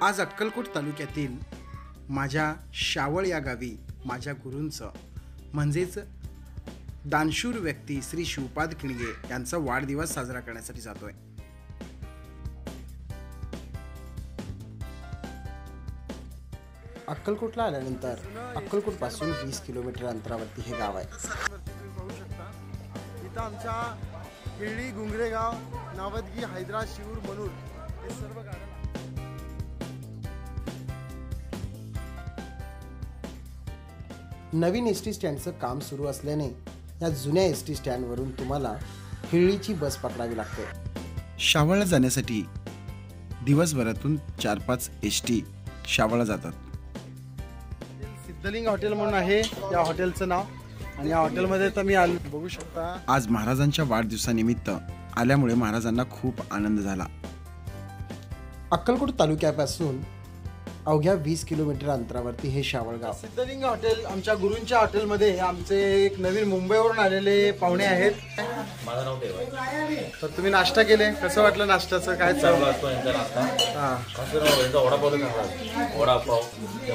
आज अक्कलकोट तालुक्यातील माझ्या शावळ या गावी माझ्या गुरूंचं म्हणजेच दानशूर व्यक्ती श्री शिवपाद किणगे यांचा वाढदिवस साजरा करण्यासाठी जातोय। अक्कलकोटला आल्यानंतर अक्कलकोट पासून 20 किलोमीटर अंतरावरती हे गाव आहे। इथं आमच्या केळी, गुंगरेगाव, नावदगी, हैदरा, शिऊर, मनूर हे सर्व गाड्या नवीन एसटी स्टँडचं काम सुरू असल्याने या जुन्या एसटी स्टँडवरून तुम्हाला हिळ्ळीची बस पकडावी लागते। शावळला जाण्यासाठी दिवसभरातून 4-5 एसटी शावळला जातात। सिद्धलिंग हॉटेल म्हणून आहे या हॉटेलचं नाव आणि या हॉटेलमध्ये तर मी बघू शकता। आज महाराजांच्या वाढदिवसानिमित्त आल्यामुळे महाराजांना खूप आनंद झाला। अक्कलकोट तालुक्यापासून अवघ्या 20 किलोमीटर अंतरावरती हे शावळगाव। सिद्धलिंग हॉटेल आमच्या गुरूंच्या हॉटेलमध्ये आमचे एक नवीन मुंबईवरून आलेले पाहुणे आहेत। माझं नाव देव आहे। तर तुम्ही नाश्ता केले, कसं वाटलं नाश्त्याचं? काय चांगला असतो यांचा नाश्ता। हां, कसं यांचा वडापाव चांगला, वडापाव,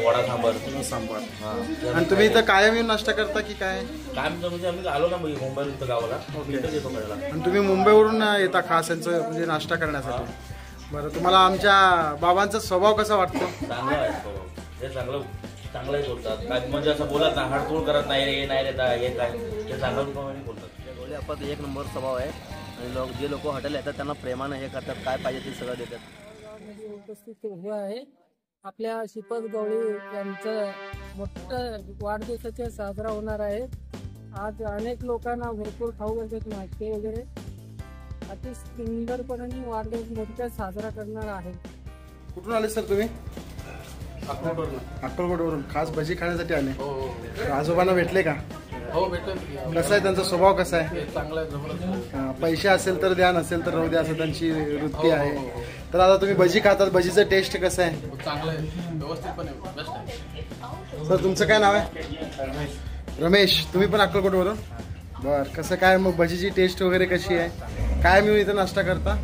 वडा सांबार। हां, आणि तुम्ही इथं कायम येऊन नाश्ता करता की काय? कायम म्हणजे आम्ही आलो ना मुंबईला इथं गावाला, इथं येतो करायला। आणि तुम्ही मुंबईवरून येता खास यांचं म्हणजे नाश्ता करण्यासाठी? बरं, तुम्हाला आमच्या बाबांचा स्वभाव कसा वाटतो? चांगला आहे स्वभाव, हे चांगलंही बोलतात। काय म्हणजे असं बोलत ना, हाडतोड करत नाही, हे नाही रे हे काय, ते चांगलं प्रमाणे बोलतात। गोळे आपण एक नंबर स्वभाव आहे आणि जे लोक हॉटेल येतात त्यांना प्रेमानं हे करतात, काय पाहिजे ते सगळं देतात। उपस्थित उभे आहे आपल्या श्रीपाद गवळी यांचं मोठं वाढदिवसाचे साजरा होणार आहे। आज अनेक लोकांना भरपूर खाऊ घालतात, नाश्ते वगैरे अति सुंदरपणे वाढदिवस मोठा साजरा करणार आहे। कुठून आले सर तुम्ही? अक्कलकोटवरून खास भजी खाण्यासाठी आले? आजोबांना भेटले का? हो, भेटले। कसा आहे त्यांचा स्वभाव, कसा आहे? चांगला आहे, जबरदस्त। पैसे असेल तर द्या, नसेल तर राहू द्या, असं त्यांची वृत्ती आहे। तर आता तुम्ही भजी खातात, भजीचं टेस्ट कसं आहे? चांगलं आहे, व्यवस्थितपणे बेस्ट आहे। सर तुमचं काय नाव आहे? रमेश। तुम्ही पण अक्कलकोटवरून? बर, कसं काय मग भजीची टेस्ट वगैरे कशी आहे? काय मी इथं नाश्ता करता?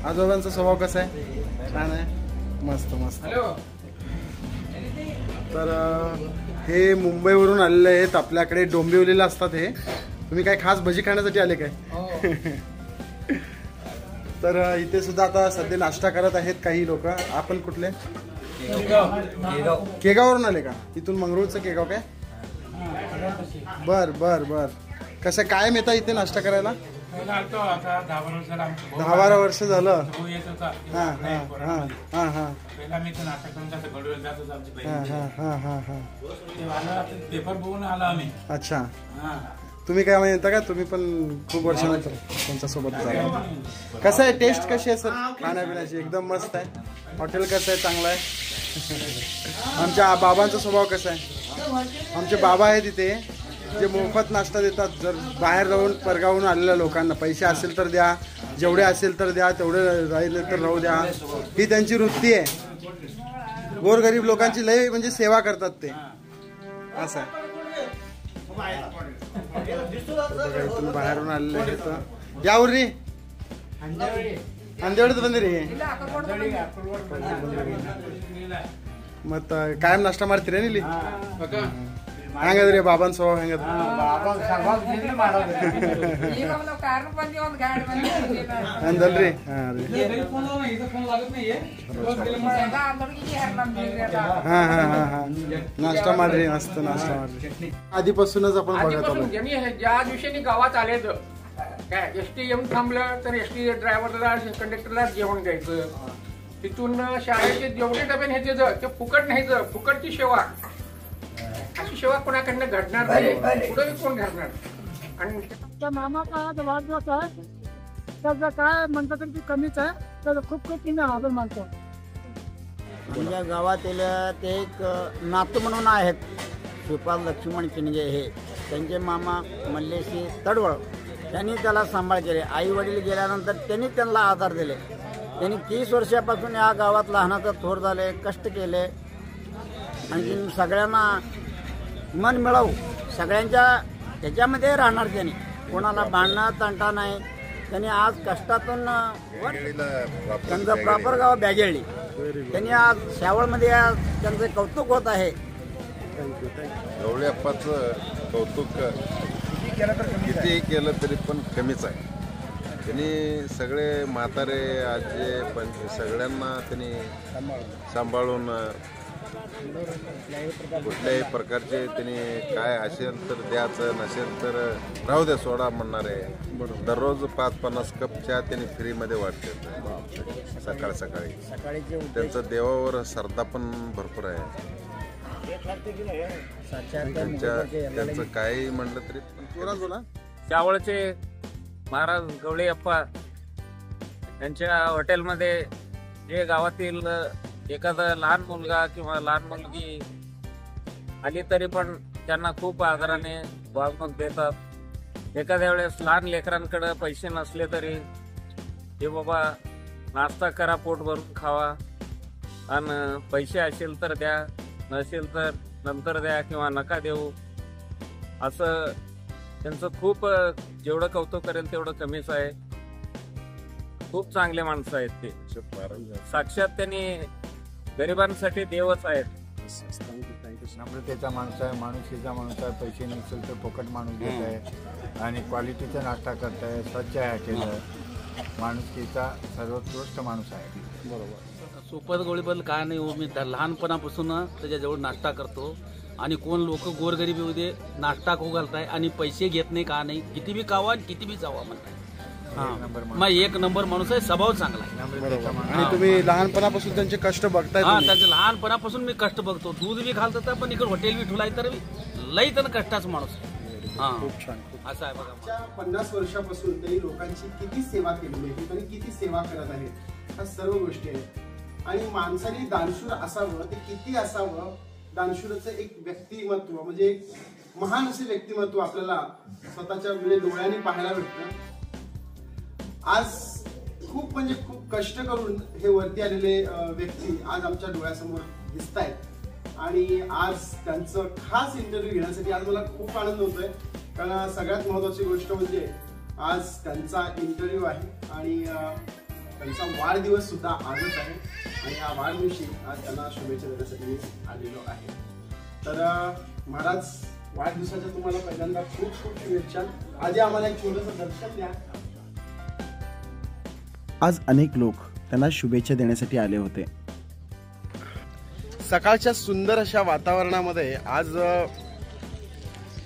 आजोबांचा स्वभाव कसा आहे? छान आहे, मस्त मस्त। तर हे मुंबईवरून आलेले आहेत, आपल्याकडे डोंबिवलीला असतात हे। तुम्ही काय खास भजी खाण्यासाठी आले काय? तर इथे सुद्धा आता सध्या नाश्ता करत आहेत काही लोक। आपण कुठले? केगावरून आले का? इथून मंगरुळचं केगाव काय? बर बर बर। कसं काय येता इथे नाश्ता करायला? 10-12 वर्ष झालं। अच्छा, तुम्ही काय म्हणता का? तुम्ही पण खूप वर्षानंतर त्यांच्या सोबत झाला। कसं आहे, टेस्ट कशी आहे सर खाण्यापिण्याची? एकदम मस्त आहे। हॉटेल कसं आहे? चांगलं आहे। आमच्या बाबांचा स्वभाव कसा आहे? आमचे बाबा आहेत तिथे जे मोफत नाश्ता देतात। जर बाहेर राहून परगावून आलेल्या लोकांना पैसे असेल तर द्या, जेवढे असेल तर द्या, तेवढे राहिले तर राहू द्या, ही त्यांची वृत्ती आहे। गोरगरीब लोकांची लय म्हणजे सेवा करतात ते, असं आहे। इथून बाहेरून आलेले आहेत यावरी अंधेवडीत बंद रे। मग कायम नाश्ता ಮಾಡ್ತೀರಾ ಇಲ್ಲಿ? ಹೆಂಗದ್ರಿ ಬಾಬಾನ್ ಸ್ವಭಾವ ಹೆಂಗದ? ಅಂದಲ್ರಿ? नाश्ता ಮಾಡ್ರಿ, मस्त नाश्ता ಮಾಡ್ರಿ। आधीपासूनच आपण बघत आलो। ज्या दिवशी गावात आले काय एसटी येऊन थांबलं तर एसटी ड्रायव्हरला कंडक्टरला जेवण द्यायचं। तिथून शाळेचे जेवढे डबे न्यायचे ते फुकट न्यायचं, फुकटची सेवा। अशी सेवा कोणाकडनं घडणार नाही, पुढे कोण घडणार? आणि मामा काळात वाढदिवस आहे, त्याचं काय म्हणतात की कमीच आहे, तर खूप खूप तुम्ही आभार मानतो। आमच्या गावातील ते एक नातू म्हणून आहेत श्रीपाद लक्ष्मण किणगे, हे त्यांचे मामा मल्लेशी तडवळ, त्यांनी त्याला सांभाळ केले। आई वडील गेल्यानंतर त्यांनी त्यांना आधार दिले। त्यांनी 30 वर्षापासून या गावात लहानाचा थोर झाले, कष्ट केले। आणखी सगळ्यांना मन मिळवू, सगळ्यांच्या त्याच्यामध्ये राहणार त्यांनी, कोणाला भांडणं तंटा नाही। त्यांनी आज कष्टातून त्यांचं प्रॉपर गाव बॅगेळी त्यांनी आज शावळमध्ये आज त्यांचं कौतुक होत आहे. गवळीअप्पाचं कौतुक कितीही केलं तरी पण कमीच आहे. त्यांनी सगळे म्हातारे आजे पण सगळ्यांना त्यांनी सांभाळून कुठल्याही प्रकारचे त्यांनी काय असेल तर द्यायचं, नसेल तर राहू दे सोडा म्हणणारे. दररोज 5-50 कप चहा त्यांनी फ्रीमध्ये वाटते सकाळ सकाळी. त्यांचं देवावर श्रद्धा पण भरपूर आहे. त्यांचं काही म्हणलं तरी शावळचे महाराज गवळीअप्पा यांच्या हॉटेलमध्ये जे गावातील एखादा लहान मुलगा किंवा लहान मुलगी आली तरी पण त्यांना खूप आदराने वागणूक देतात. एखाद्या वेळेस लहान लेकरांकडे पैसे नसले तरी हे बाबा नाश्ता करा, पोट भरून खावा, आणि पैसे असेल तर द्या, नसेल तर नंतर द्या किंवा नका देऊ, असं त्यांचं खूप जेवढं कौतुक करेल तेवढं कमीच आहे. खूप चांगले माणसं आहेत ते. साक्षात त्यांनी गरिबांसाठी देवच आहेत. नम्रतेचा माणूस आहे, माणुसकीचा माणूस आहे. पैसे नसेल तर फुकट माणूस देत आहे आणि क्वालिटीचा नाश्ता करत आहे. स्वच्छ आहे हॉटेल, माणुसकीचा सर्वोत्कृष्ट माणूस आहे. बरोबर. सुपत गवळीबद्दल काय नाही हो, मी लहानपणापासून त्याच्याजवळ नाश्ता करतो आणि कोण लोक गोरगरीबी मध्ये नाश्ता खाऊ घालताय आणि पैसे घेत नाही का नाही, किती बी खावा आणि किती बी जावा म्हणताय. मग एक नंबर माणूस आहे, स्वभाव चांगला आहे. आणि तुम्ही लहानपणापासून त्यांचे कष्ट बघताय. त्यांचे लहानपणापासून मी कष्ट बघतो. दूध बी घालतात पण इकडे हॉटेल बी ठुलाय तर लई तर कष्टाचा माणूस. खूप छान. असं आहे बघा. 50 वर्षापासून त्यांनी लोकांची किती सेवा केलेली आहे, त्यांनी किती सेवा करत आहेत, ह्या सर्व गोष्टी आहेत. आणि माणसाने दानशूर असावं ते किती असावं, दानशूरचं एक व्यक्तिमत्व म्हणजे एक महान असे व्यक्तिमत्व आपल्याला स्वतःच्या डोळ्यांनी पाहायला भेटतं. आज खूप म्हणजे खूप कष्ट करून हे वरती आलेले व्यक्ती आज आमच्या डोळ्यासमोर दिसत आहेत. आणि आज त्यांचं खास इंटरव्ह्यू घेण्यासाठी आज मला खूप आनंद होतोय. कारण सगळ्यात महत्वाची गोष्ट म्हणजे आज त्यांचा इंटरव्ह्यू आहे आणि त्यांचा वाढदिवस सुद्धा आजच आहे. आणि या वाढदिवशी आज त्यांना शुभेच्छा देण्यासाठी मी आलेलो आहे. तर महाराज, वाढदिवसाच्या तुम्हाला पहिल्यांदा खूप खूप शुभेच्छा. आधी आम्हाला एक छोटंसं दर्शन द्या. आज अनेक लोक त्यांना शुभेच्छा देण्यासाठी आले होते. सकाळच्या सुंदर अशा वातावरणामध्ये आज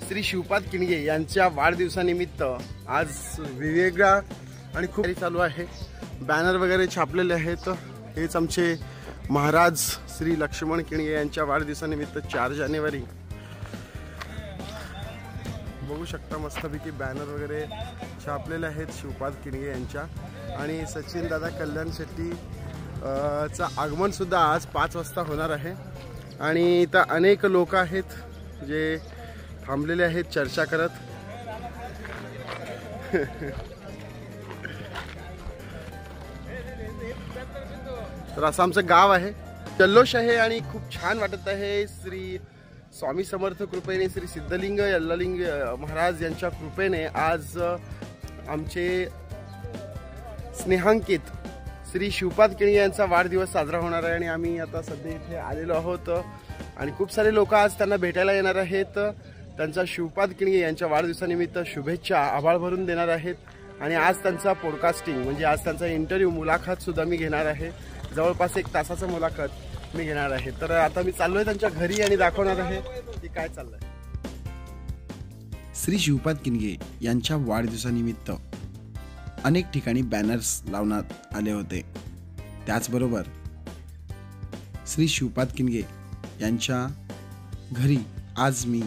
श्री शिवपाद किणगे यांच्या वाढदिवसानिमित्त आज वेगवेगळ्या आणि खूप चालू आहे. बॅनर वगैरे छापलेले आहेत. हेच आमचे महाराज श्री लक्ष्मण किणगे यांच्या वाढदिवसानिमित्त 4 जानेवारी बघू शकता. मस्तपैकी बॅनर वगैरे छापलेले आहेत शिवपाद किणगे यांच्या. आणि सचिन दादा कल्याण शेट्टी चा आगमन सुद्धा आज 5 वाजता होणार आहे. आणि इथं अनेक लोक आहेत जे थांबलेले आहेत चर्चा करत. तर असं आमचं गाव आहे, जल्लोष आहे आणि खूप छान वाटत आहे. श्री स्वामी समर्थ कृपेने, श्री सिद्धलिंग यल्ललिंग महाराज यांच्या कृपेने आज आमचे स्नेहांकित श्री शिवपाद किणगे यांचा वाढदिवस साजरा होणार आहे. आणि आम्ही आता सध्या इथे आलेलो आहोत आणि खूप सारे लोक आज त्यांना भेटायला येणार आहेत. त्यांचा शिवपाद किणगे यांच्या वाढदिवसानिमित्त शुभेच्छा आभाळ भरून देणार आहेत. आणि आज त्यांचा पॉडकास्टिंग म्हणजे आज त्यांचा इंटरव्ह्यू मुलाखत सुद्धा मी घेणार आहे. जवळपास 1 तासाचं मुलाखत मी घेणार आहे. तर आता मी चाललोय त्यांच्या घरी आणि दाखवणार आहे की काय चाललंय. श्री शिवपाद किणगे यांच्या वाढदिवसानिमित्त अनेक ठिकाणी बॅनर्स लावण्यात आले होते. त्याचबरोबर श्री शिवपाद किणगे यांच्या घरी आज मी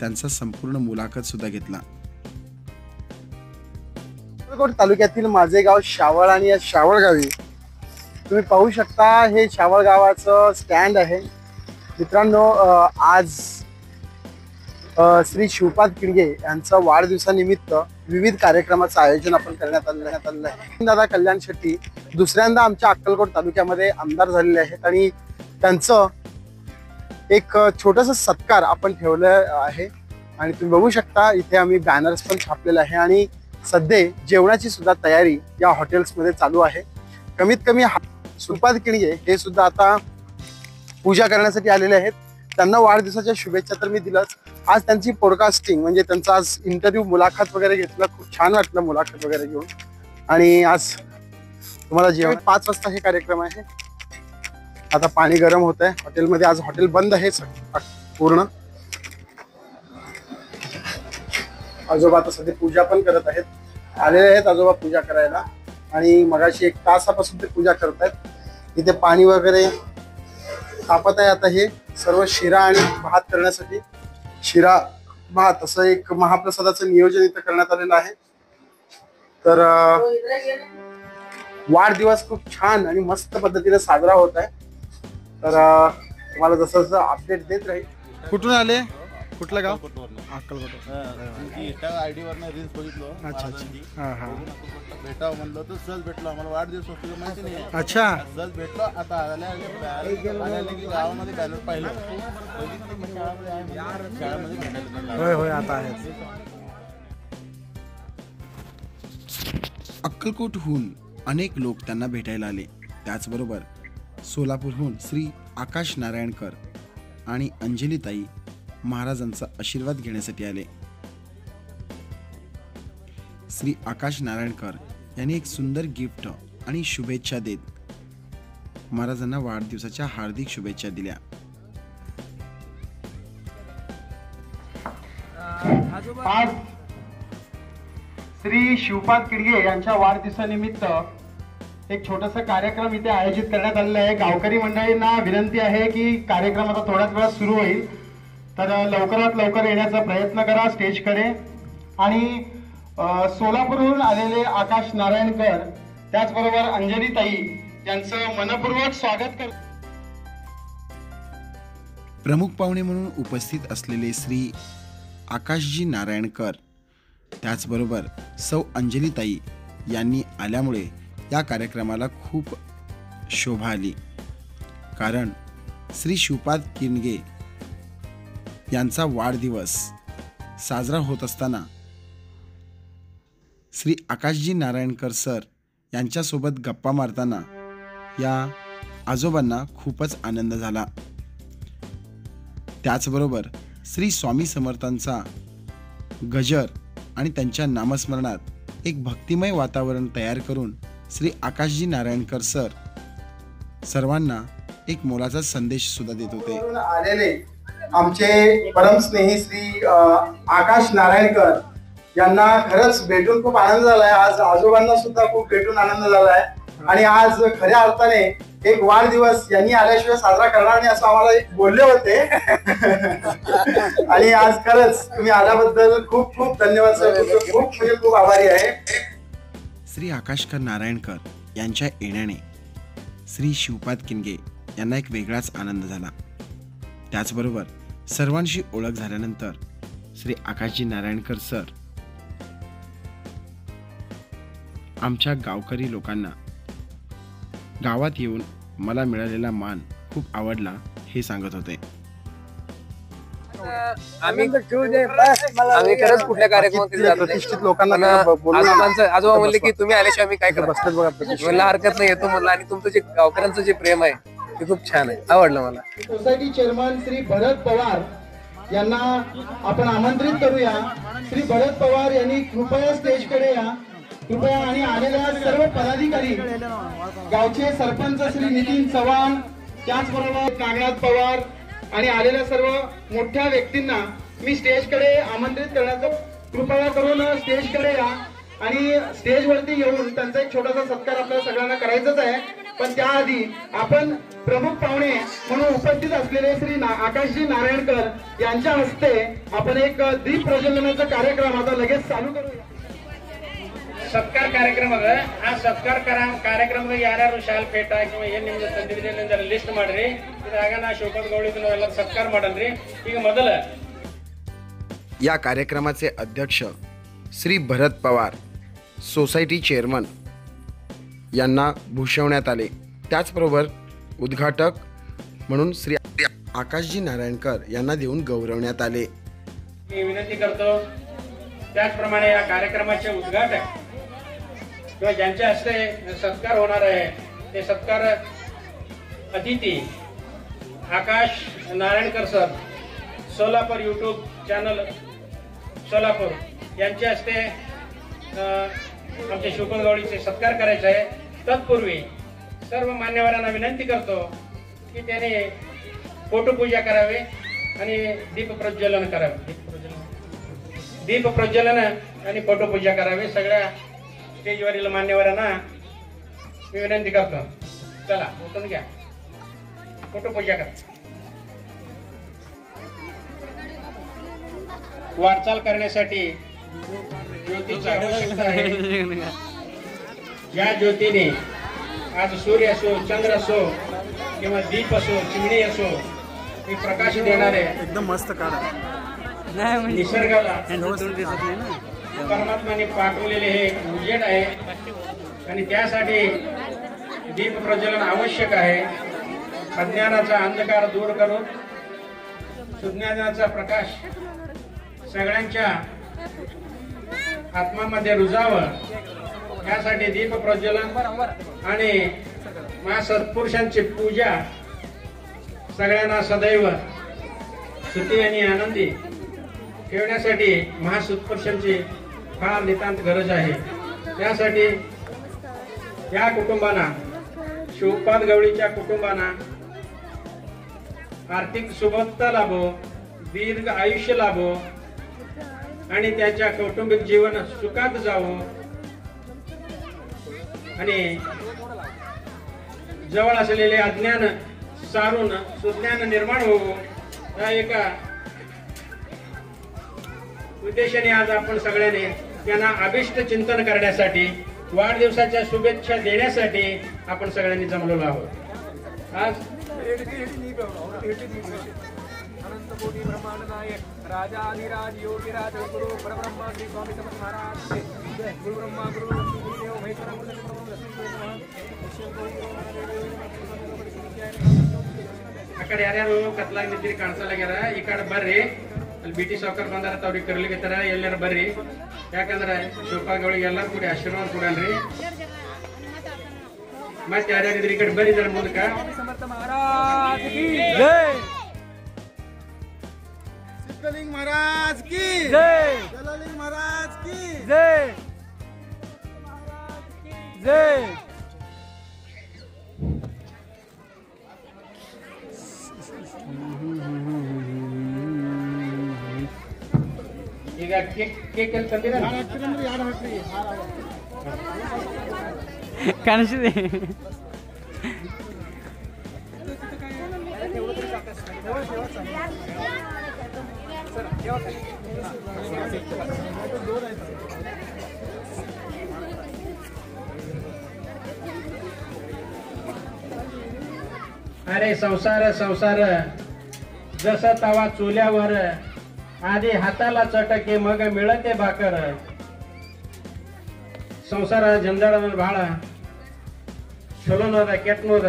त्यांचा संपूर्ण मुलाखत सुद्धा घेतला. तालुक्यातील माझे गाव शावळ आणि या शावळ गावी तुम्ही पाहू शकता हे शावळ गावाचं स्टँड आहे. मित्रांनो, आज श्री शिवपाद किणगे यांचा वाढदिवसानिमित्त विविध कार्यक्रमाचं आयोजन आपण करण्यात आलेलं आहे. दादा कल्याण शेट्टी दुसऱ्यांदा आमच्या अक्कलकोट तालुक्यामध्ये आमदार झालेले आहेत आणि त्यांचं एक छोटंसं सत्कार आपण ठेवलं आहे. आणि तुम्ही बघू शकता इथे आम्ही बॅनर्स पण छापलेले आहे. आणि सध्या जेवणाची सुद्धा तयारी या हॉटेल्समध्ये चालू आहे. कमीत कमी श्रीपाद किणगे हे सुद्धा आता पूजा करण्यासाठी आलेले आहेत. त्यांना वाढदिवसाच्या शुभेच्छा तर मी दिलंच. आज त्यांची पॉडकास्टिंग म्हणजे त्यांचा आज इंटरव्ह्यू मुलाखत वगैरे घेतला, खूप छान वाटलं मुलाखत वगैरे घेऊन. आणि आज तुम्हाला जेवण 5 वाजता हे कार्यक्रम आहे. आता पाणी गरम होत आहे हॉटेलमध्ये. आज हॉटेल बंद आहे पूर्ण. आजोबा आता सध्या पूजा पण करत आहेत. आलेले आहेत आजोबा पूजा करायला आणि मगाशी 1 तासापासून ते पूजा करत आहेत. इथे पाणी वगैरे तापत आहे. आता हे सर्व शिरा आणि भात करण्यासाठी शिरा भात असं एक महाप्रसादाचं नियोजन इथं करण्यात आलेलं आहे. तर वाढदिवस खूप छान आणि मस्त पद्धतीने साजरा होत आहे. तर तुम्हाला जसं जसं अपडेट देत राहील. कुठून आले? कुठलं गाव? आयडी वरनं रील्स बघितलो. अच्छा अच्छा. भेटावं म्हणलं तर सहज भेटलो. आम्हाला वाढदिवस होतो माहिती नाही. अच्छा. सहज भेटलो. आता गावामध्ये बॅनर पाहिलं. शाळेमध्ये भेटायला. होय होय आता आहे. अक्कलकोटहून अनेक लोक त्यांना भेटायला आले. त्याचबरोबर सोलापूरहून श्री आकाश नारायणकर आणि अंजलीताई महाराजांचा आशीर्वाद घेण्यासाठी आले. श्री आकाश नारायणकर यांनी एक सुंदर गिफ्ट आणि शुभेच्छा देत महाराजांना वाढदिवसाच्या हार्दिक शुभेच्छा दिल्या. आज श्री श्रीपाद किणगे यांच्या वाढदिवसानिमित्त एक छोटासा कार्यक्रम इथे आयोजित करण्यात आलेला आहे. गावकरी मंडळींना विनंती आहे की कार्यक्रम आता थोड्याच वेळात सुरू होईल. तर लवकरात लवकर येण्याचा प्रयत्न करा स्टेजकडे. आणि सोलापूरहून आलेले आकाश नारायणकर त्याचबरोबर अंजलीताई यांचं मनपूर्वक स्वागत कर. प्रमुख पाहुणे म्हणून उपस्थित असलेले श्री आकाशजी नारायणकर त्याचबरोबर सौ अंजलीताई यांनी आल्यामुळे या कार्यक्रमाला खूप शोभा आली. कारण श्री श्रीपाद किणगे यांचा वाढदिवस साजरा होत असताना श्री आकाशजी नारायणकर सर यांच्यासोबत गप्पा मारताना या आजोबांना खूपच आनंद झाला. त्याचबरोबर श्री स्वामी समर्थांचा गजर आणि त्यांच्या नामस्मरणात एक भक्तिमय वातावरण तयार करून श्री आकाशजी नारायणकर सर सर्वांना एक मोलाचा संदेश सुद्धा देत होते. आलेले आमचे परमस्नेही श्री आकाश नारायणकर यांना खरंच भेटून खूप आनंद झालाय. आज आजोबांना सुद्धा खूप भेटून आनंद झालाय. आणि आज खऱ्या अर्थाने एक वाढदिवस यांनी आल्याशिवाय साजरा करणार नाही असं आम्हाला बोलले होते. आणि आज खरंच तुम्ही आल्याबद्दल खूप खूप धन्यवाद सर. खूप म्हणजे खूप आभारी आहे. श्री आकाशकर नारायणकर यांच्या येण्याने श्री श्रीपाद किणगे यांना एक वेगळाच आनंद झाला. त्याचबरोबर सर्वांशी ओळख झाल्यानंतर श्री आकाशजी नारायणकर सर आमच्या गावकरी लोकांना गावात येऊन मला मिळालेला मान खूप आवडला हे सांगत होते. आम्ही खरंच कुठल्या कार्यक्रमात प्रतिष्ठित लोकांना आजोबा म्हणले की तुम्ही आल्याशिवाय आम्ही काय करतो म्हणलं हरकत नाही येतो म्हणलं. आणि तुमचं जे गावकऱ्यांचं जे प्रेम आहे ते खूप छान आहे, आवडलं मला. सोसायटी चेअरमन श्री भरत पवार यांना आपण आमंत्रित करूया. श्री भरत पवार यांनी कृपया स्टेजकडे या कृपया. आणि आलेल्या सर्व पदाधिकारी गावचे सरपंच श्री नितीन चव्हाण त्याचबरोबर नागनाथ पवार आणि आलेल्या सर्व मोठ्या व्यक्तींना मी स्टेजकडे आमंत्रित करण्याचं कृपया करून स्टेजकडे या. आणि स्टेजवरती येऊन त्यांचा एक छोटासा सत्कार आपल्याला सगळ्यांना करायचाच आहे. पण त्याआधी आपण प्रमुख पाहुणे म्हणून उपस्थित असलेले श्री आकाशजी नारायणकर यांच्या हस्ते आपण एक दीप प्रज्वलनाचा कार्यक्रम आता लगेच चालू करूया. ಸತ್ಕಾರ ಕಾರ್ಯಕ್ರಮ ಅದ. ಆ ಸತ್ಕಾರ ಕಾರ್ಯಕ್ರಮದಾಗ ಯಾರ್ಯಾರು ಶಾಲ್ ಪೇಟ ಅಥವಾ ಏನ್ ನಿಮ್ಗೆ ತಂದಿದ್ರೆ ಲಿಸ್ಟ್ ಮಾಡ್ರಿ. ಇದ್ರಾಗ ನಾ ಶ್ರೀಪಾದ್ ಗೌಳಿದು ನಾವೆಲ್ಲ ಸತ್ಕಾರ ಮಾಡನ್ರಿ. ಈಗ ಮೊದಲ या कार्यक्रमाचे अध्यक्ष श्री भरत पवार सोसायटी चेअरमन यांना भूषवण्यात आले. त्याचबरोबर उद्घाटक म्हणून श्री आकाशजी नारायणकर यांना देऊन गौरवण्यात आले. मी विनंती करतो त्याचप्रमाणे या कार्यक्रमाचे उद्घाटक किंवा ज्यांच्या हस्ते सत्कार होणार आहे ते सत्कार अतिथी Akash Narayankar sir, Solapur YouTube channel Solapur यांच्या हस्ते आमच्या शिवपत गवळीचे सत्कार करायचा आहे. तत्पूर्वी सर्व मान्यवरांना विनंती करतो की त्याने फोटोपूजा करावी आणि दीप प्रज्वलन करावे. दीप प्रज्वलन आणि फोटोपूजा करावी. सगळ्या स्टेजवरील मान्यवरांना मी विनंती करतो. चला उठून घ्या, फोटोपूजा करा. वाटचाल करण्यासाठी ज्योतीची आवश्यकता आहे. या ज्योतीने आज सूर्य असो, चंद्र असो किंवा दीप असो, चिमणी असो, हे प्रकाश देणारे एकदम मस्त काढा. निसर्गाला परमात्माने पाठवलेले हे उजेड आहे आणि त्यासाठी दीप प्रज्वलन आवश्यक आहे. अज्ञानाचा अंधकार दूर करून सुज्ञानाचा प्रकाश सगळ्यांच्या आत्मामध्ये रुजावं यासाठी दीप प्रज्वलन आणि महासत्पुरुषांची पूजा सगळ्यांना सदैव सुखी आणि आनंदी ठेवण्यासाठी महासत्पुरुषांची फार नितांत गरज आहे. त्यासाठी या कुटुंबांना, शिवपाद गवळीच्या कुटुंबांना आर्थिक सुबत्ता लाभो, दीर्घ आयुष्य लाभो आणि त्याच्या कौटुंबिक जीवन सुखात जावो आणि जवळ असलेले अज्ञान सारून सुज्ञान निर्माण होवो या एका उद्देशाने आज आपण सगळ्यांनी त्यांना अभिष्ट चिंतन करण्यासाठी, वाढदिवसाच्या शुभेच्छा देण्यासाठी आपण सगळ्यांनी जमलेलो आहोत. आज अनंत कोटी ब्रह्मांड नायक राजा आदिराज योगीराज गुरु परब्रह्मा श्री स्वामी समर्थ महाराज गुरु ब्रह्मा गुरु गुरुदेव महेश्वर ಅಕಡೆ ಯಾರ್ಯಾರು ಕತ್ಲಾಗ ನಿಂತಿರಿ ಕಾಣಿಸಲಾಗ್ಯಾರ. ಈ ಕಡೆ ಬರ್ರಿ, ಅಲ್ಲಿ ಬಿಟಿ ಸಾವ್ಕಾರ ಬಂದಾರ, ಅವ್ರಿಗೆ ಕರ್ಲಿಕತ್ತಾರ. ಎಲ್ಲಾರು ಬರ್ರಿ, ಯಾಕಂದ್ರೆ ಶಿವಪಾದಗಳಿಗೆ ಎಲ್ಲಾರು ಕೂಡಿ ಆಶೀರ್ವಾದ ಕೊಡಲ್ರಿ. ಮತ್ತೆ ಯಾರ್ಯಾರಿದ್ರಿ ಈ ಕಡೆ ಬರ್ರಿ ಇದರ ಮೂಲಕ. ಸಮರ್ಥ ಮಹಾರಾಜ್ ಕಿ ಜೈ, सिद्धलिंग महाराज की जय, जलालिंग महाराज की जय, जय. ಈಗ ಕೇಕ್ ಅಲ್ಲಿ ತಂದಿರ ಕಾಣಿಸಿದೆ. अरे संसार संसार जसा तवा चुल्यावर, आधी हाताला चटके मग मिळते भाकर. ಸಂಸಾರ ಜಂಜಾಳದ ಬಹಳ ಚಲೋನದ ಕೆಟ್ಟನೋದ.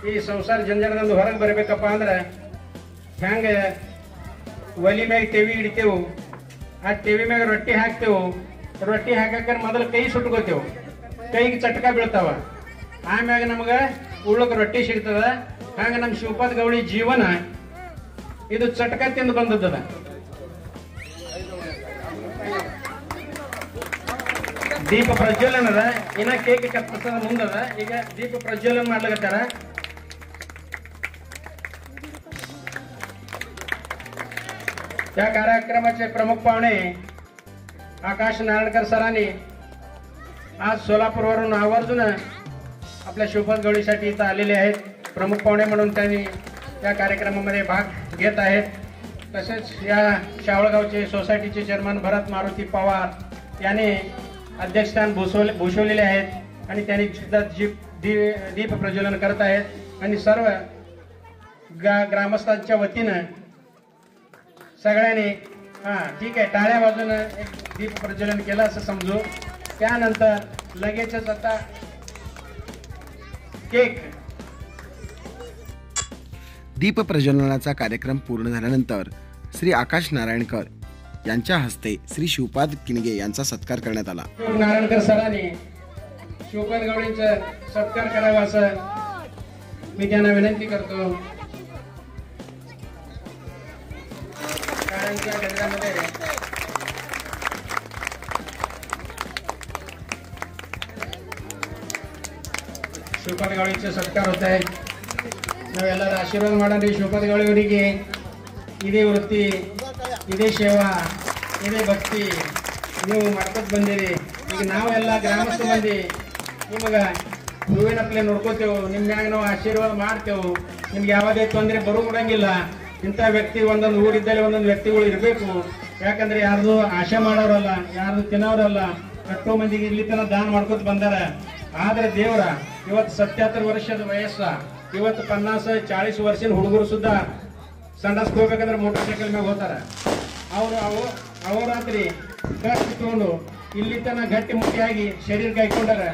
ಈ ಸಂಸಾರ ಜಂಜಾಳದಿಂದ ಹೊರಗೆ ಬರ್ಬೇಕಪ್ಪ ಅಂದ್ರೆ ಹೆಂಗ ಒಲಿ ಮ್ಯಾಗ ಟಿವಿ ಇಡ್ತೇವು, ಆ ಟಿವಿ ಮ್ಯಾಗ ರೊಟ್ಟಿ ಹಾಕ್ತೇವು. ರೊಟ್ಟಿ ಹಾಕಕ್ಕೆ ಮೊದಲು ಕೈ ಸುಟ್ಕೋತೇವು, ಕೈಗೆ ಚಟಕ ಬೀಳ್ತಾವ, ಆಮ್ಯಾಗ ನಮಗ ಉಳ್ಳಕ್ಕೆ ರೊಟ್ಟಿ ಸಿಗ್ತದ. ಹಂಗ ನಮ್ಮ ಶಿವಪಾದ ಗವಳಿ ಜೀವನ ಇದು ಚಟಕ ತಿಂದು ಬಂದದ. ದೀಪ ಪ್ರಜ್ವಲನ ಅದ, ಇನ್ನ ಕೇಕ್ ಕತ್ತರಿಸೋದ ಮುಂದದ. ಈಗ ದೀಪ ಪ್ರಜ್ವಲನ ಮಾಡ್ಲಿಕತ್ತಾರ. या कार्यक्रमाचे प्रमुख पाहुणे आकाश नारायणकर सरांनी आज सोलापूरवरून आवर्जून आपल्या शिवपाद गवळीसाठी इथं आलेले आहेत. प्रमुख पाहुणे म्हणून त्यांनी या कार्यक्रमामध्ये भाग घेत आहेत. तसेच या शावळगावचे सोसायटीचे चेअरमन भरत मारुती पवार यांनी अध्यक्षस्थान भूषवलेले आहेत आणि त्यांनी सुद्धा दीप प्रज्वलन करत आहेत. आणि सर्व ग्रामस्थांच्या वतीनं सगळ्यांनी ठीक आहे टाळ्या वाजून एक दीप प्रज्वलन केलं असं समजू. त्यानंतर लगेचच आता केक. दीप प्रज्वलनाचा कार्यक्रम पूर्ण झाल्यानंतर श्री आकाश नारायणकर यांच्या हस्ते श्री शिवपाद किणगे यांचा सत्कार करण्यात आला. नारायणकर सरांनी शिवपाद गवळींचा सत्कार करावा असं मी त्यांना विनंती करतो शाळांच्या केंद्रामध्ये ಶ್ರೀಪಾದ ಗೌಳಿಗೆ ಸತ್ಕಾರ ಹೋಗ್ತಾ ಇದೆ. ನಾವೆಲ್ಲರೂ ಆಶೀರ್ವಾದ ಮಾಡೋಣ ಶ್ರೀಪಾದ ಗೌಳಿಯವರಿಗೆ. ಇದೇ ವೃತ್ತಿ, ಇದೇ ಸೇವಾ, ಇದೇ ಭಕ್ತಿ ನೀವು ಮಾಡ್ಕೊತ ಬಂದಿರಿ. ಈಗ ನಾವೆಲ್ಲ ಗ್ರಾಮಸ್ಥ ಮಂದಿ ನಿಮಗೆ ಹೂವಿನಪ್ಲೆ ನೋಡ್ಕೋತೇವೆ, ನಿಮ್ಮ ಮ್ಯಾಗ ನಾವು ಆಶೀರ್ವಾದ ಮಾಡ್ತೇವೆ. ನಿಮ್ಗೆ ಯಾವುದೇ ತೊಂದರೆ ಬರೋಂಗಿಲ್ಲ. ಇಂಥ ವ್ಯಕ್ತಿ ಒಂದೊಂದು ಊರಿದ್ದಲ್ಲಿ ಒಂದೊಂದು ವ್ಯಕ್ತಿಗಳು ಇರಬೇಕು. ಯಾಕಂದ್ರೆ ಯಾರ್ದು ಆಶೆ ಮಾಡೋರಲ್ಲ, ಯಾರ್ದು ತಿನ್ನೋರಲ್ಲ. ಎಷ್ಟೋ ಮಂದಿಗೆ ಇಲ್ಲಿ ತನಕ ದಾನ ಮಾಡ್ಕೊತ ಬಂದಾರ. ಆದ್ರೆ ದೇವರ ಇವತ್ತು 77 ವರ್ಷದ ವಯಸ್ಸ, ಇವತ್ತು 50-40 ವರ್ಷದ ಹುಡುಗರು ಸುದ್ದ ಸಂಡಾಸ್ಗೆ ಹೋಗ್ಬೇಕಂದ್ರೆ ಮೋಟರ್ ಸೈಕಲ್ ಮ್ಯಾಗ ಹೋಗ್ತಾರ. ಅವರಾತ್ರಿ ಕಷ್ಟ ತಗೊಂಡು ಇಲ್ಲಿ ತನಕ ಗಟ್ಟಿ ಮುಟ್ಟಿಯಾಗಿ ಶರೀರ ಕಾಯ್ಕೊಂಡಾರ.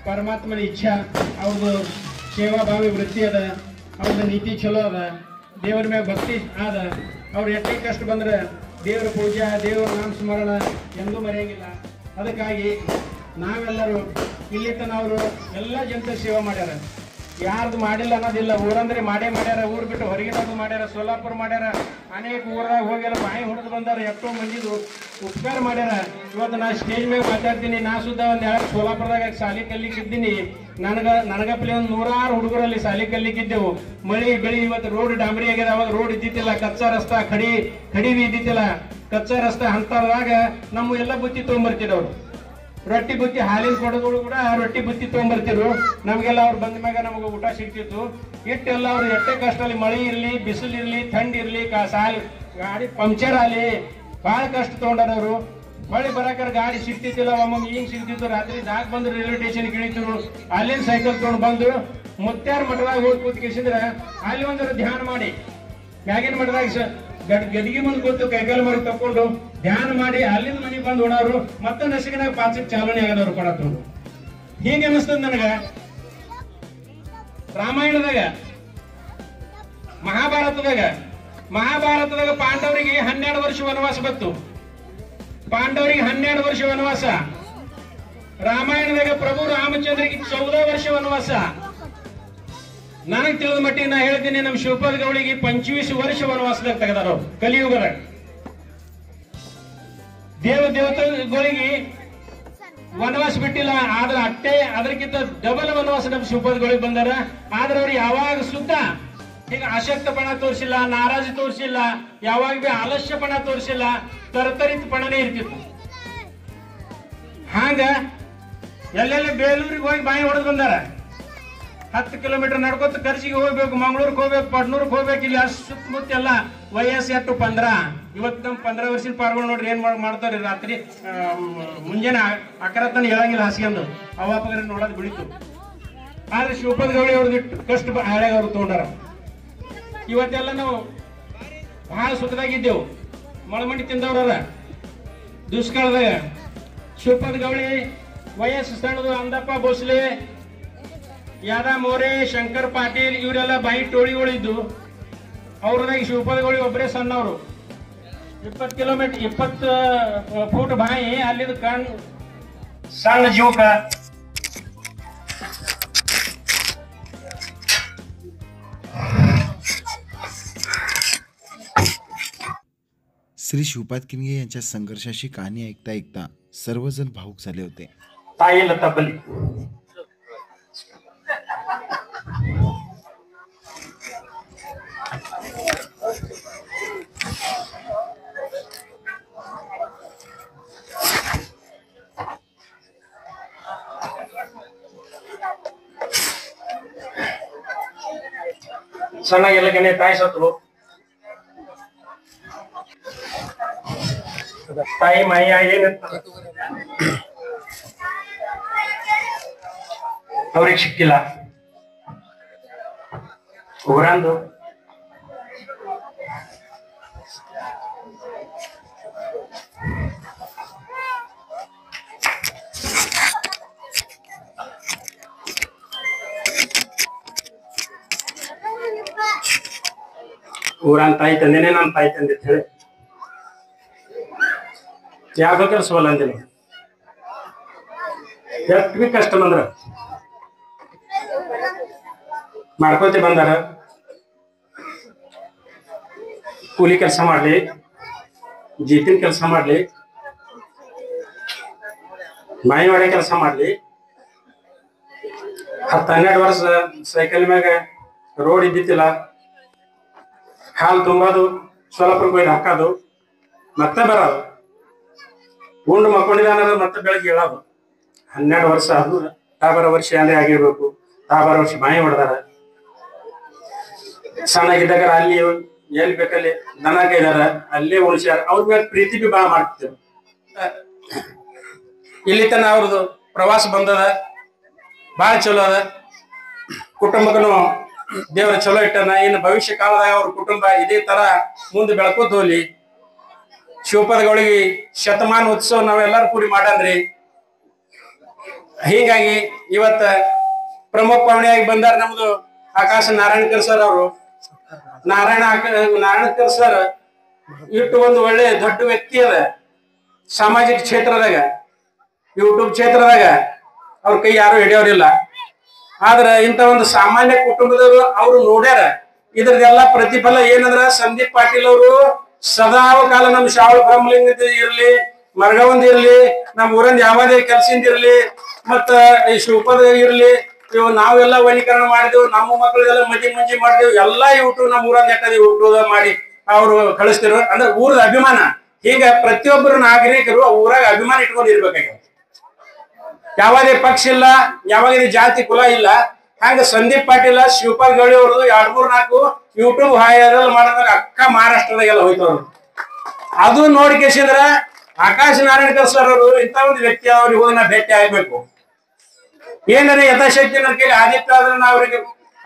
ಪರಮಾತ್ಮನ ಇಚ್ಛಾ, ಅವ್ರದ್ದು ಸೇವಾ ಭಾವಿ ವೃತ್ತಿ ಅದ, ಅವ್ರದ್ದು ನೀತಿ ಚಲೋ ಅದ, ದೇವರ ಮ್ಯಾಗ ಭಕ್ತಿ ಅದ. ಅವ್ರು ಎಷ್ಟೇ ಕಷ್ಟ ಬಂದ್ರೆ ದೇವರ ಪೂಜೆ, ದೇವರ ನಾಮ ಸ್ಮರಣ ಎಂದೂ ಮರೆಯಂಗಿಲ್ಲ. ಅದಕ್ಕಾಗಿ ನಾವೆಲ್ಲರೂ ಇಲ್ಲಿ ತನ ಅವರು ಎಲ್ಲ ಜನತೆ ಸೇವೆ ಮಾಡ್ಯಾರ. ಯಾರ್ದು ಮಾಡಿಲ್ಲ ಅನ್ನೋದಿಲ್ಲ. ಊರಂದ್ರೆ ಮಾಡೇ ಮಾಡ್ಯಾರ. ಊರು ಬಿಟ್ಟು ಹೊರಗಿನವ್ರು ಮಾಡ್ಯಾರ, ಸೋಲಾಪುರ ಮಾಡ್ಯಾರ, ಅನೇಕ ಊರಾಗ ಹೋಗ್ಯಾರ, ಬಾಯಿ ಹೊಡೆದು ಬಂದಾರ. ಎಷ್ಟೋ ಮಂದಿದು ಉಪಕಾರ ಮಾಡ್ಯಾರ. ಇವತ್ತು ನಾ ಸ್ಟೇಜ್ ಮೇಲೆ ಮಾತಾಡ್ತೀನಿ. ನಾ ಸುದ್ದ ಒಂದು ಎರಡು ಸೋಲಾಪುರದಾಗ ಸಾಲಿ ಕಲಿಕಿದ್ದೀನಿ. ನನಗಪ್ಲೆ ಒಂದು 100 ಹುಡುಗರಲ್ಲಿ ಸಾಲಿ ಕಲಿಕಿದ್ದೆವು. ಮಳಿ ಬೆಳಿ ಇವತ್ತು ರೋಡ್ ಡಾಂಬರಿ ಆಗ್ಯದ. ಅವಾಗ ರೋಡ್ ಇದ್ದಿತ್ತಿಲ್ಲ, ಕಚ್ಚಾ ರಸ್ತಾ, ಖಡಿವಿ ಇದ್ದಿತ್ತಿಲ್ಲ. ಕಚ್ಚಾ ರಸ್ತೆ ಅಂತದಾಗ ನಮ್ಮ ಎಲ್ಲ ಬುತ್ತಿ ತೊಗೊಂಬರ್ತಿದ್ದವ್ರು. ರೊಟ್ಟಿ ಬುತ್ತಿ, ಹಾಲಿನ ಕೊಡೋದು ಕೂಡ ರೊಟ್ಟಿ ಬುತ್ತಿ ತೊಗೊಂಬರ್ತಿರು. ನಮಗೆಲ್ಲ ಅವ್ರು ಬಂದ ಮ್ಯಾಗ ನಮಗೆ ಊಟ ಸಿಗ್ತಿತ್ತು. ಇಟ್ಟೆಲ್ಲ ಅವ್ರು ಎಷ್ಟೇ ಕಷ್ಟ ಅಲ್ಲಿ, ಮಳೆ ಇರಲಿ, ಬಿಸಿಲು ಇರಲಿ, ಥಂಡಿ ಇರಲಿ, ಸಾಲಿ ಗಾಡಿ ಪಂಕ್ಚರ್ ಆಗಲಿ, ಭಾಳ ಕಷ್ಟ ತೊಗೊಂಡಾರ ಅವರು. ಮಳೆ ಬರಾಕರ ಗಾಡಿ ಸಿಗ್ತಿದ್ದಿಲ್ಲ, ಒಮ್ಮೊಮ್ಮೆ ಹಿಂಗ್ ಸಿಗ್ತಿತ್ತು. ರಾತ್ರಿ ದಾಗ್ ಬಂದು ರೈಲ್ವೆ ಸ್ಟೇಷನ್ ಇಳಿತಿರು. ಅಲ್ಲಿಂದ ಸೈಕಲ್ ತೊಗೊಂಡು ಬಂದು ಮುತ್ಯಾರ ಮಠದಾಗ ಹೋಗಿ ಕೂತ್ಕಿಸಿದ್ರೆ ಅಲ್ಲಿ ಒಂದರ ಧ್ಯಾನ ಮಾಡಿ, ಮ್ಯಾಗಿನ ಮಠದಾಗ ಗದಿಗೆ ಮುಂದೆ ಕೂತು ಕೈಕಾಲು ಮಾಡಿ ತಕೊಂಡು ಧ್ಯಾನ ಮಾಡಿ ಅಲ್ಲಿಂದ ಮನೆಗೆ ಬಂದು ಓಡೋರು. ಮತ್ತೆ ನಸಿಗಿನಾಗ ಪಾಚಕ್ ಚಾಲನೆ ಆಗದವ್ರು ಕೊಡತ್ತು. ಹೀಗೆ ಅನಿಸ್ತದ ನನಗ. ರಾಮಾಯಣದಾಗ, ಮಹಾಭಾರತದಾಗ ಪಾಂಡವರಿಗೆ 12 ವರ್ಷ ವನವಾಸ ಬಂತು. ಪಾಂಡವರಿಗೆ 12 ವರ್ಷ ವನವಾಸ. ರಾಮಾಯಣದಾಗ ಪ್ರಭು ರಾಮಚಂದ್ರಿಗೆ 14 ವರ್ಷ ವನವಾಸ. ನನಗೆ ತಿಳಿದ ಮಟ್ಟಿಗೆ ನಾ ಹೇಳ್ತೀನಿ, ನಮ್ಮ ಶ್ರೀಪಾದ ಗೌಳಿಗೆ 25 ವರ್ಷ ವನವಾಸದಾಗ ತೆಗೆದಾರ ಕಲಿಯುಗದಾಗ. ದೇವತೆಗಳಿಗೆ ವನವಾಸ ಬಿಟ್ಟಿಲ್ಲ. ಆದ್ರೆ ಅಟ್ಟೆ ಅದಕ್ಕಿಂತ ಡಬಲ್ ವನವಾಸ ನಮ್ಮ ಶ್ರೀಪಾದ ಗೌಳಿಗೆ ಬಂದಾರ. ಆದ್ರೆ ಅವ್ರು ಯಾವಾಗ ಸುದ್ದ ಈಗ ಆಸಕ್ತಪಣ ತೋರಿಸಿಲ್ಲ, ನಾರಾಜಿ ತೋರಿಸಿಲ್ಲ, ಯಾವಾಗ ಬಿ ಆಲಸ್ಯಪಣ ತೋರಿಸಿಲ್ಲ, ತರತರಿತ ಪಣನೇ ಇರ್ತಿತ್ತು. ಹಾಗ ಎಲ್ಲೆಲ್ಲ ಬೇಲೂರಿಗೆ ಹೋಗಿ ಬಾಯಿ ಹೊಡೆದು ಬಂದಾರ. 10 ಕಿಲೋಮೀಟರ್ ನಡ್ಕೋತ ಕರ್ಸಿಗೆ ಹೋಗ್ಬೇಕು, ಮಂಗಳೂರಿಗೆ ಹೋಗ್ಬೇಕು, ಪಡ್ನೂರಿಗೆ ಹೋಗ್ಬೇಕು. ಇಲ್ಲಿ ಅಷ್ಟು ಸುತ್ತಮುತ್ತ ಎಲ್ಲ ವಯಸ್ಸು ಎಷ್ಟು 15. ಇವತ್ತು ನಮ್ಮ 15 ವರ್ಷದ ಪಾರ್ಗಳು ನೋಡ್ರಿ ಏನ್ ಮಾಡ್ತಾರೆ. ರಾತ್ರಿ ಮುಂಜಾನೆ 11 ತನ ಹೇಳಂಗಿಲ್ಲ ಹಾಸ್ಕೊಂಡು ಅವಾಪಗರ ನೋಡೋದು ಬಿಡಿತು. ಆದ್ರೆ ಶ್ರೀಪಾದ ಗೌಳಿ ಅವ್ರದ್ದು ಕಷ್ಟ ಹಳೆಗ ಅವ್ರು ತಗೊಂಡಾರ. ಇವತ್ತೆಲ್ಲ ನಾವು ಬಹಳ ಸುಖದಾಗಿದ್ದೆವು. ಮಳಮಂಡಿ ತಿಂದವ್ರ ದುಷ್ಕಾಲದಾಗ. ಶ್ರೀಪಾದ ಗೌಳಿ ವಯಸ್ಸು ಸಣ್ಣದು. ಅಂದಪ್ಪ ಭೋಸ್ಲೆ, ಯಾದಾ ಮೋರೆ, ಶಂಕರ್ ಪಾಟೀಲ್ ಇವರೆಲ್ಲ ಬಾಯಿ ಟೋಳಿಗಳಿದ್ದು. ಅವ್ರದಾಗ ಶ್ರೀಪಾದ ಗೌಳಿ ಒಬ್ಬರೇ ಸಣ್ಣವರು. 20 ಫೂಟ್ ಬಾಯಿ, ಅಲ್ಲಿದ ಕಣ್ ಸಣ್ಣ ಜೀವಕ. श्री श्रीपाद किनगे यांच्या संघर्षाची कहाणी ऐकता ऐकता सर्वजण भावुक झाले होते. ताई लता बली ಸಣ್ಣಗೆಲ್ಲ ಕೆನೆ ತಾಯಿ ಸತ್ರು. ತಾಯಿ ಮಾಯ ಏನಿತ್ತ ಅವ್ರಿಗೆ ಸಿಕ್ಕಿಲ್ಲ. ಊರಂದು ಊರಾನ್ ತಾಯಿ ತಂದೇನೆ, ನನ್ನ ತಾಯಿ ತಂದೆ ಅಂತ ಹೇಳಿ ಯಾಕೋ ಕೆಲಸವಲ್ಲ ಅಂದಿಲ್ಲ. ಎಷ್ಟು ಬಿ ಕಷ್ಟ ಬಂದ್ರ ಮಾಡ್ಕೊಳ್ತಿ ಬಂದಾರ. ಕೂಲಿ ಕೆಲಸ ಮಾಡ್ಲಿ, ಜೀತಿನ ಕೆಲಸ ಮಾಡ್ಲಿ, ಮಾಯಿ ಹೊಡೆ ಕೆಲಸ ಮಾಡ್ಲಿ, 10-12 ವರ್ಷ ಸೈಕಲ್ ಮ್ಯಾಗ ರೋಡ್ ಇದ್ದಿತ್ತಿಲ್ಲ, ಹಾಲು ತುಂಬೋದು, ಸೋಲಾಪುರಕ್ಕೆ ಹೋಗಿ ಹಾಕೋದು, ಮತ್ತೆ ಬರೋದು, ಉಂಡು ಮಕ್ಕೊಂಡಿದ್ದಾನ ಮತ್ತೆ ಬೆಳಗ್ಗೆ ಹೇಳೋದು. 12 ವರ್ಷ ಅದು 12 ವರ್ಷ ಅಂದ್ರೆ ಆಗಿರ್ಬೇಕು. 12 ವರ್ಷ ಮಾಯಿ ಹೊಡೆದಾರ. ಸಣ್ಣಗಿದ್ದಾಗ ಅಲ್ಲಿ ಎಲ್ಲಿ ಬೇಕಲ್ಲಿ ದನ ಕೈದಾರ, ಅಲ್ಲೇ ಉಳಿಸ್ಯಾರ. ಅವ್ರ ಮೇಲೆ ಪ್ರೀತಿ ಬಿ ಭಾಳ ಮಾಡ್ತಿದ್ರು. ಇಲ್ಲಿ ತನ ಅವ್ರದ್ದು ಪ್ರವಾಸ ಬಂದದ, ಭಾಳ ಚಲೋ ಅದ. ಕುಟುಂಬಕ್ಕೂ ದೇವರ ಚಲೋ ಇಟ್ಟನ. ಇನ್ನು ಭವಿಷ್ಯ ಕಾಲದಾಗ ಅವ್ರ ಕುಟುಂಬ ಇದೇ ತರ ಮುಂದೆ ಬೆಳ್ಕೋತ ಹೋಗ್ಲಿ. ಶಿವಪದಗಳಿಗೆ ಶತಮಾನ ಉತ್ಸವ ನಾವೆಲ್ಲರೂ ಕೂಡಿ ಮಾಡಂದ್ರಿ. ಹೀಗಾಗಿ ಇವತ್ತ ಪ್ರಮುಖ ಪಾವಣಿಯಾಗಿ ಬಂದಾರ ನಮ್ದು ಆಕಾಶ ನಾರಾಯಣಕರ್ ಸರ್. ಅವರು ನಾರಾಯಣಕರ್ ಸರ್ ಇಟ್ಟು ಒಂದು ಒಳ್ಳೆ ದೊಡ್ಡ ವ್ಯಕ್ತಿ ಅದ. ಸಾಮಾಜಿಕ ಕ್ಷೇತ್ರದಾಗ, ಯೂಟ್ಯೂಬ್ ಕ್ಷೇತ್ರದಾಗ ಅವ್ರ ಕೈ ಯಾರು ಹಿಡಿಯೋರಿಲ್ಲ. ಆದ್ರ ಇಂತ ಒಂದು ಸಾಮಾನ್ಯ ಕುಟುಂಬದವರು ಅವ್ರು ನೋಡ್ಯಾರ. ಇದ್ರದೆಲ್ಲ ಪ್ರತಿಫಲ ಏನಂದ್ರ ಸಂದೀಪ್ ಪಾಟೀಲ್ ಅವರು ಸದಾವ ಕಾಲ ನಮ್ ಶಾವಳ ಬ್ರಹ್ಮಲಿಂಗ ಇರ್ಲಿ, ಮರಗವಂದ ಇರ್ಲಿ, ನಮ್ ಊರಂದ ಯಾವದೇ ಕೆಲ್ಸದಿಂದ ಇರ್ಲಿ, ಮತ್ತ ಈ ಶಿವಪದ ಇರ್ಲಿ, ಇವ್ ನಾವೆಲ್ಲ ವನೀಕರಣ ಮಾಡಿದೆವು. ನಮ್ಮ ಮಕ್ಕಳಿಗೆಲ್ಲ ಮುಂಜಿ ಮಾಡಿದೆವು. ಎಲ್ಲಾ ಯೂಟ್ಯೂಬ್ ನಮ್ ಊರಂದ ಎಟ್ಟದ ಯೂಟ್ಯೂಬ್ ಮಾಡಿ ಅವ್ರು ಕಳಿಸ್ತಿರು. ಅಂದ್ರೆ ಊರದ ಅಭಿಮಾನ. ಹೀಗ ಪ್ರತಿಯೊಬ್ಬರು ನಾಗರಿಕರು ಊರಾಗ ಅಭಿಮಾನ ಇಟ್ಕೊಂಡು ಇರ್ಬೇಕಾಗ್ಯದ. ಯಾವದೇ ಪಕ್ಷ ಇಲ್ಲ, ಯಾವಾಗದೇ ಜಾತಿ ಕುಲ ಇಲ್ಲ. ಹಂಗ ಸಂದೀಪ್ ಪಾಟೀಲ, ಶಿವಪಾಲ್ ಗೌಳಿ ಅವ್ರದ್ದು 2-3-4 ಯೂಟ್ಯೂಬ್ ಹಾಯದಲ್ಲಿ ಮಾಡಿದಾಗ ಅಕ್ಕ ಮಹಾರಾಷ್ಟ್ರದಾಗೆಲ್ಲ ಹೋಯ್ತವ್ರು. ಅದು ನೋಡಿಕೆಸಿಂದ್ರ ಆಕಾಶ ನಾರಾಯಣಕರ್ ಸರ್ ಅವರು ಇಂಥ ಒಂದು ವ್ಯಕ್ತಿ ಅವ್ರಿಗೆ ಹೋಗಿ ನಾ ಭೇಟಿ ಆಗ್ಬೇಕು. ಏನಾರ ಯಥಾಶಕ್ತಿ ನನ್ನ ಕೈಲಿ ಆದಿತ್ಯ ಆದ್ರೆ ನಾ ಅವ್ರಿಗೆ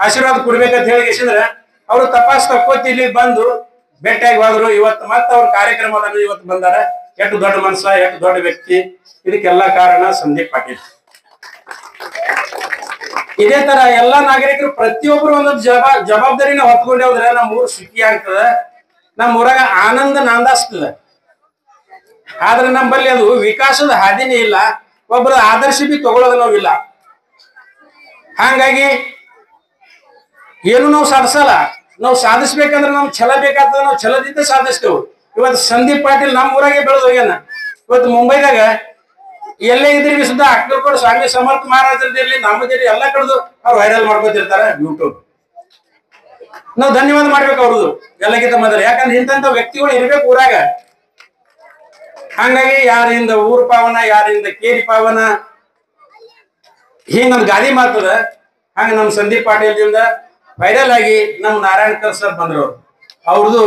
ಆಶೀರ್ವಾದ ಕೊಡ್ಬೇಕಂತ ಹೇಳಿಕೆಸಿಂದ್ರ ಅವರು ತಪಾಸ್ ತಕ್ಕೋತಿ ಇಲ್ಲಿ ಬಂದು ಭೇಟಿಯಾಗಿ ಹೋದ್ರು. ಇವತ್ತು ಮತ್ತೆ ಅವ್ರ ಕಾರ್ಯಕ್ರಮದಲ್ಲಿ ಇವತ್ತು ಬಂದಾರ. ಎಷ್ಟು ದೊಡ್ಡ ಮನಸ್ಸ, ಎಷ್ಟು ದೊಡ್ಡ ವ್ಯಕ್ತಿ. ಇದಕ್ಕೆಲ್ಲ ಕಾರಣ ಸಂದೀಪ್ ಪಾಟೀಲ್. ಇದೇ ತರ ಎಲ್ಲಾ ನಾಗರಿಕರು ಪ್ರತಿಯೊಬ್ಬರು ಒಂದೊಂದು ಜವಾಬ್ದಾರಿನ ಹೊತ್ಕೊಂಡೆ ಹೋದ್ರೆ ನಮ್ಮ ಊರು ಸುಖಿ ಆಗ್ತದ, ನಮ್ಮ ಊರಾಗ ಆನಂದ ನಾಂದಾಸ್ತದ. ಆದ್ರೆ ನಮ್ಮಲ್ಲಿ ಅದು ವಿಕಾಸದ ಹಾದಿನೇ ಇಲ್ಲ, ಒಬ್ಬರ ಆದರ್ಶ ಬಿ ತಗೊಳ್ಳೋದು ನಾವಿಲ್ಲ. ಹಾಗಾಗಿ ಏನು ನಾವು ಸಾಧಿಸಲ್ಲ. ನಾವು ಸಾಧಿಸ್ಬೇಕಂದ್ರೆ ನಮ್ಗೆ ಛಲ ಬೇಕಾಗ್ತದ. ನಾವು ಛಲದಿಂದ ಸಾಧಿಸ್ತೇವೆ. ಇವತ್ತು ಸಂದೀಪ್ ಪಾಟೀಲ್ ನಮ್ಮ ಊರಾಗೆ ಬೆಳೆದು ಹೋಗ್ಯಾನ. ಇವತ್ತು ಮುಂಬೈದಾಗ ಎಲ್ಲೇ ಇದ್ರಿ ಸುದ್ದ ಅಕ್ಕಲ್ಕೋಡ್ ಸ್ವಾಮಿ ಸಮರ್ಥ ಮಹಾರಾಜರದಿರ್ಲಿ, ನಮ್ಮದಿರ್ಲಿ, ಎಲ್ಲ ಕಡೆದು ಅವ್ರು ವೈರಲ್ ಮಾಡ್ಕೊತಿರ್ತಾರೆ ಯೂಟ್ಯೂಬ್. ನಾವು ಧನ್ಯವಾದ ಮಾಡ್ಬೇಕು ಅವ್ರದ್ದು ಎಲ್ಲಕ್ಕಿಂತ ಮೊದಲು. ಯಾಕಂದ್ರೆ ಇಂಥ ವ್ಯಕ್ತಿಗಳು ಇರ್ಬೇಕು ಊರಾಗ. ಹಂಗಾಗಿ ಯಾರಿಂದ ಊರ್ ಪಾವನ, ಯಾರಿಂದ ಕೇರಿ ಪಾವನ, ಹಿಂಗೊಂದು ಗಾದಿ ಮಾತದ. ಹಂಗ ನಮ್ ಸಂದೀಪ್ ಪಾಟೀಲ್ದಿಂದ ವೈರಲ್ ಆಗಿ ನಮ್ ನಾರಾಯಣಕರ್ ಸರ್ ಬಂದ್ರು. ಅವ್ರದ್ದು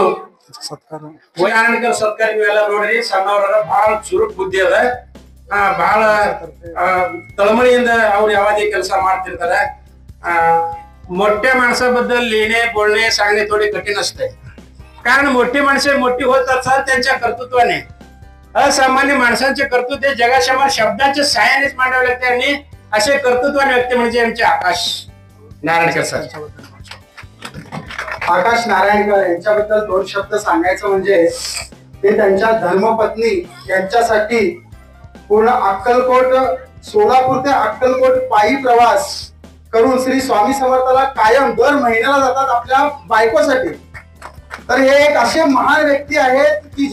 ನಾರಾಯಣಕರ್ ಸತ್ಕಾರ ನೀವೆಲ್ಲ ನೋಡ್ರಿ. ಸಣ್ಣವ್ರ ಬಹಳ ಚುರುಕ್ ಬುದ್ಧಿ ಅದ. ಬಹಳ ತಳಮಳಿಯಿಂದ ಅವ್ರು ಯಾವಾಗೇ ಕೆಲಸ ಮಾಡ್ತಿರ್ತಾರೆ. मोठ्या माणसाबद्दल लिहिणे, बोलणे, सांगणे थोडे कठीण असते. कारण मोठी माणसे मोठी होत असतात त्यांच्या कर्तृत्वाने. असामान्य माणसांचे कर्तृत्व जगासमोर शब्दाच्या साहाय्यानेच मांडावे लागते. आणि असे कर्तृत्वाने व्यक्ती म्हणजे आमचे आकाश नारायणकर सर. आकाश नारायणकर यांच्याबद्दल 2 शब्द सांगायचं म्हणजे ते त्यांच्या धर्मपत्नी यांच्यासाठी पूर्ण अक्कलकोट, सोलापूर ते अक्कलकोट पायी प्रवास करून श्री स्वामी समर्थाला कायम दर महिन्याला जातात आपल्या बायकोसाठी. तर हे एक असे महान व्यक्ती आहेत की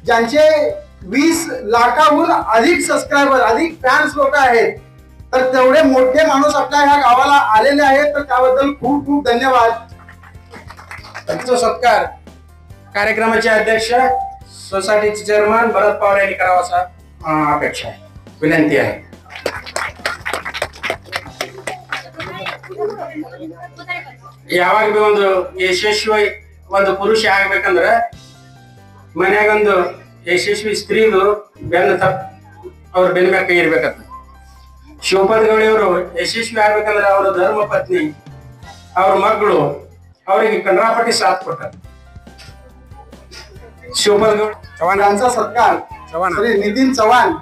ज्यांचे 20 लाखाहून अधिक सबस्क्रायबर, अधिक फॅन्स लोक आहेत. तर तेवढे मोठे माणूस आपल्या ह्या गावाला आलेले आहेत. तर त्याबद्दल खूप खूप धन्यवाद. त्यांचा सत्कार कार्यक्रमाचे अध्यक्ष सोसायटीचे चेअरमन भरत पवार यांनी करावा असा अपेक्षा आहे, विनंती आहे. ಯಾವಾಗ ಬಿ ಒಂದು ಯಶಸ್ವಿ ಒಂದು ಪುರುಷ ಆಗ್ಬೇಕಂದ್ರ ಮನ್ಯಾಗ ಒಂದು ಯಶಸ್ವಿ ಸ್ತ್ರೀದು ಬೆನ್ನ ಅವ್ರ ಬೆನ್ನ ಮ್ಯಾಗ ಕೈ ಇರ್ಬೇಕಂತ. ಶಿವಪಾದ ಗೌಳಿ ಅವರು ಯಶಸ್ವಿ ಆಗ್ಬೇಕಂದ್ರೆ ಅವರ ಧರ್ಮ ಪತ್ನಿ, ಅವ್ರ ಮಕ್ಕಳು ಅವರಿಗೆ ಕಂಡ್ರಾಪಟ್ಟಿ साथ ಕೊಟ್ಟಾರ. शिवपाद गौड चव्हाण यांचा सत्कार, श्री नितीन चव्हाण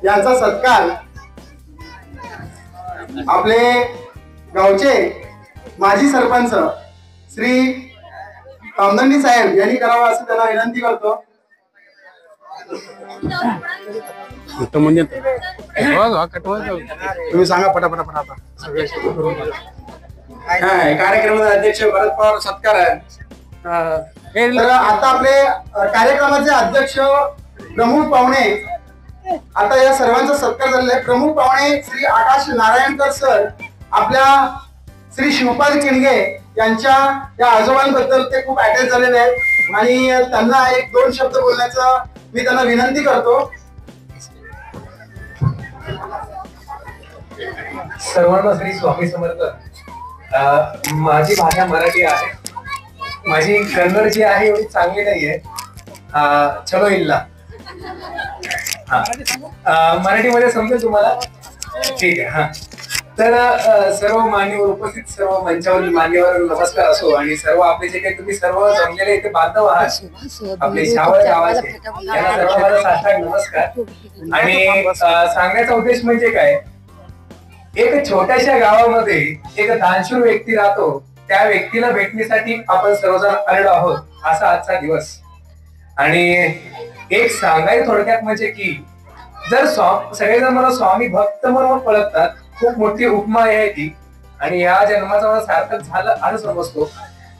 यांचा सत्कार आपले गावचे माजी सरपंच श्री कामदंडी साहेब यांनी करावा असं त्यांना विनंती करतो. तुम्ही सांगा पटापटा. कार्यक्रमाचे अध्यक्ष भरत पवार सत्कार तर आता आपले कार्यक्रमाचे अध्यक्ष प्रमुख पाहुणे, आता या सर्वांचा सत्कार झालेला आहे. प्रमुख पाहुणे श्री आकाश नारायणकर सर आपल्या श्री शिवपाल किणगे यांच्या या आजोबांबद्दल ते खूप अटॅच झालेले आहेत आणि त्यांना 1-2 शब्द बोलण्याचा मी त्यांना विनंती करतो. सर्वांना श्री स्वामी समर्थ. माझी भाषा मराठी आहे, माझी कन्नड जी आहे एवढी चांगली नाहीये. चलो इल्ला मराठीमध्ये समजेल तुम्हाला? ठीक आहे. हा, तर सर्व मान्यवर उपस्थित, सर्व मंचावर मान्यवर नमस्कार असो आणि सर्व आपले जे काही तुम्ही सर्व जमलेले इथे बांधव आहात आपले शावळ गावाचे, त्यांना सर्व माझा साष्टांग नमस्कार. आणि सांगण्याचा उद्देश म्हणजे काय, एक छोट्याशा गावामध्ये एक दानशूर व्यक्ती राहतो, त्या व्यक्तीला भेटण्यासाठी आपण सर्वजण आलेलो आहोत असा आजचा दिवस. आणि एक सांगायचं थोडक्यात म्हणजे की जर सगळेजण मला स्वामी भक्त म्हणून ओळखतात, खूप मोठी उपमा आहे ती आणि या जन्माचा मला सार्थक झालं असं समजतो.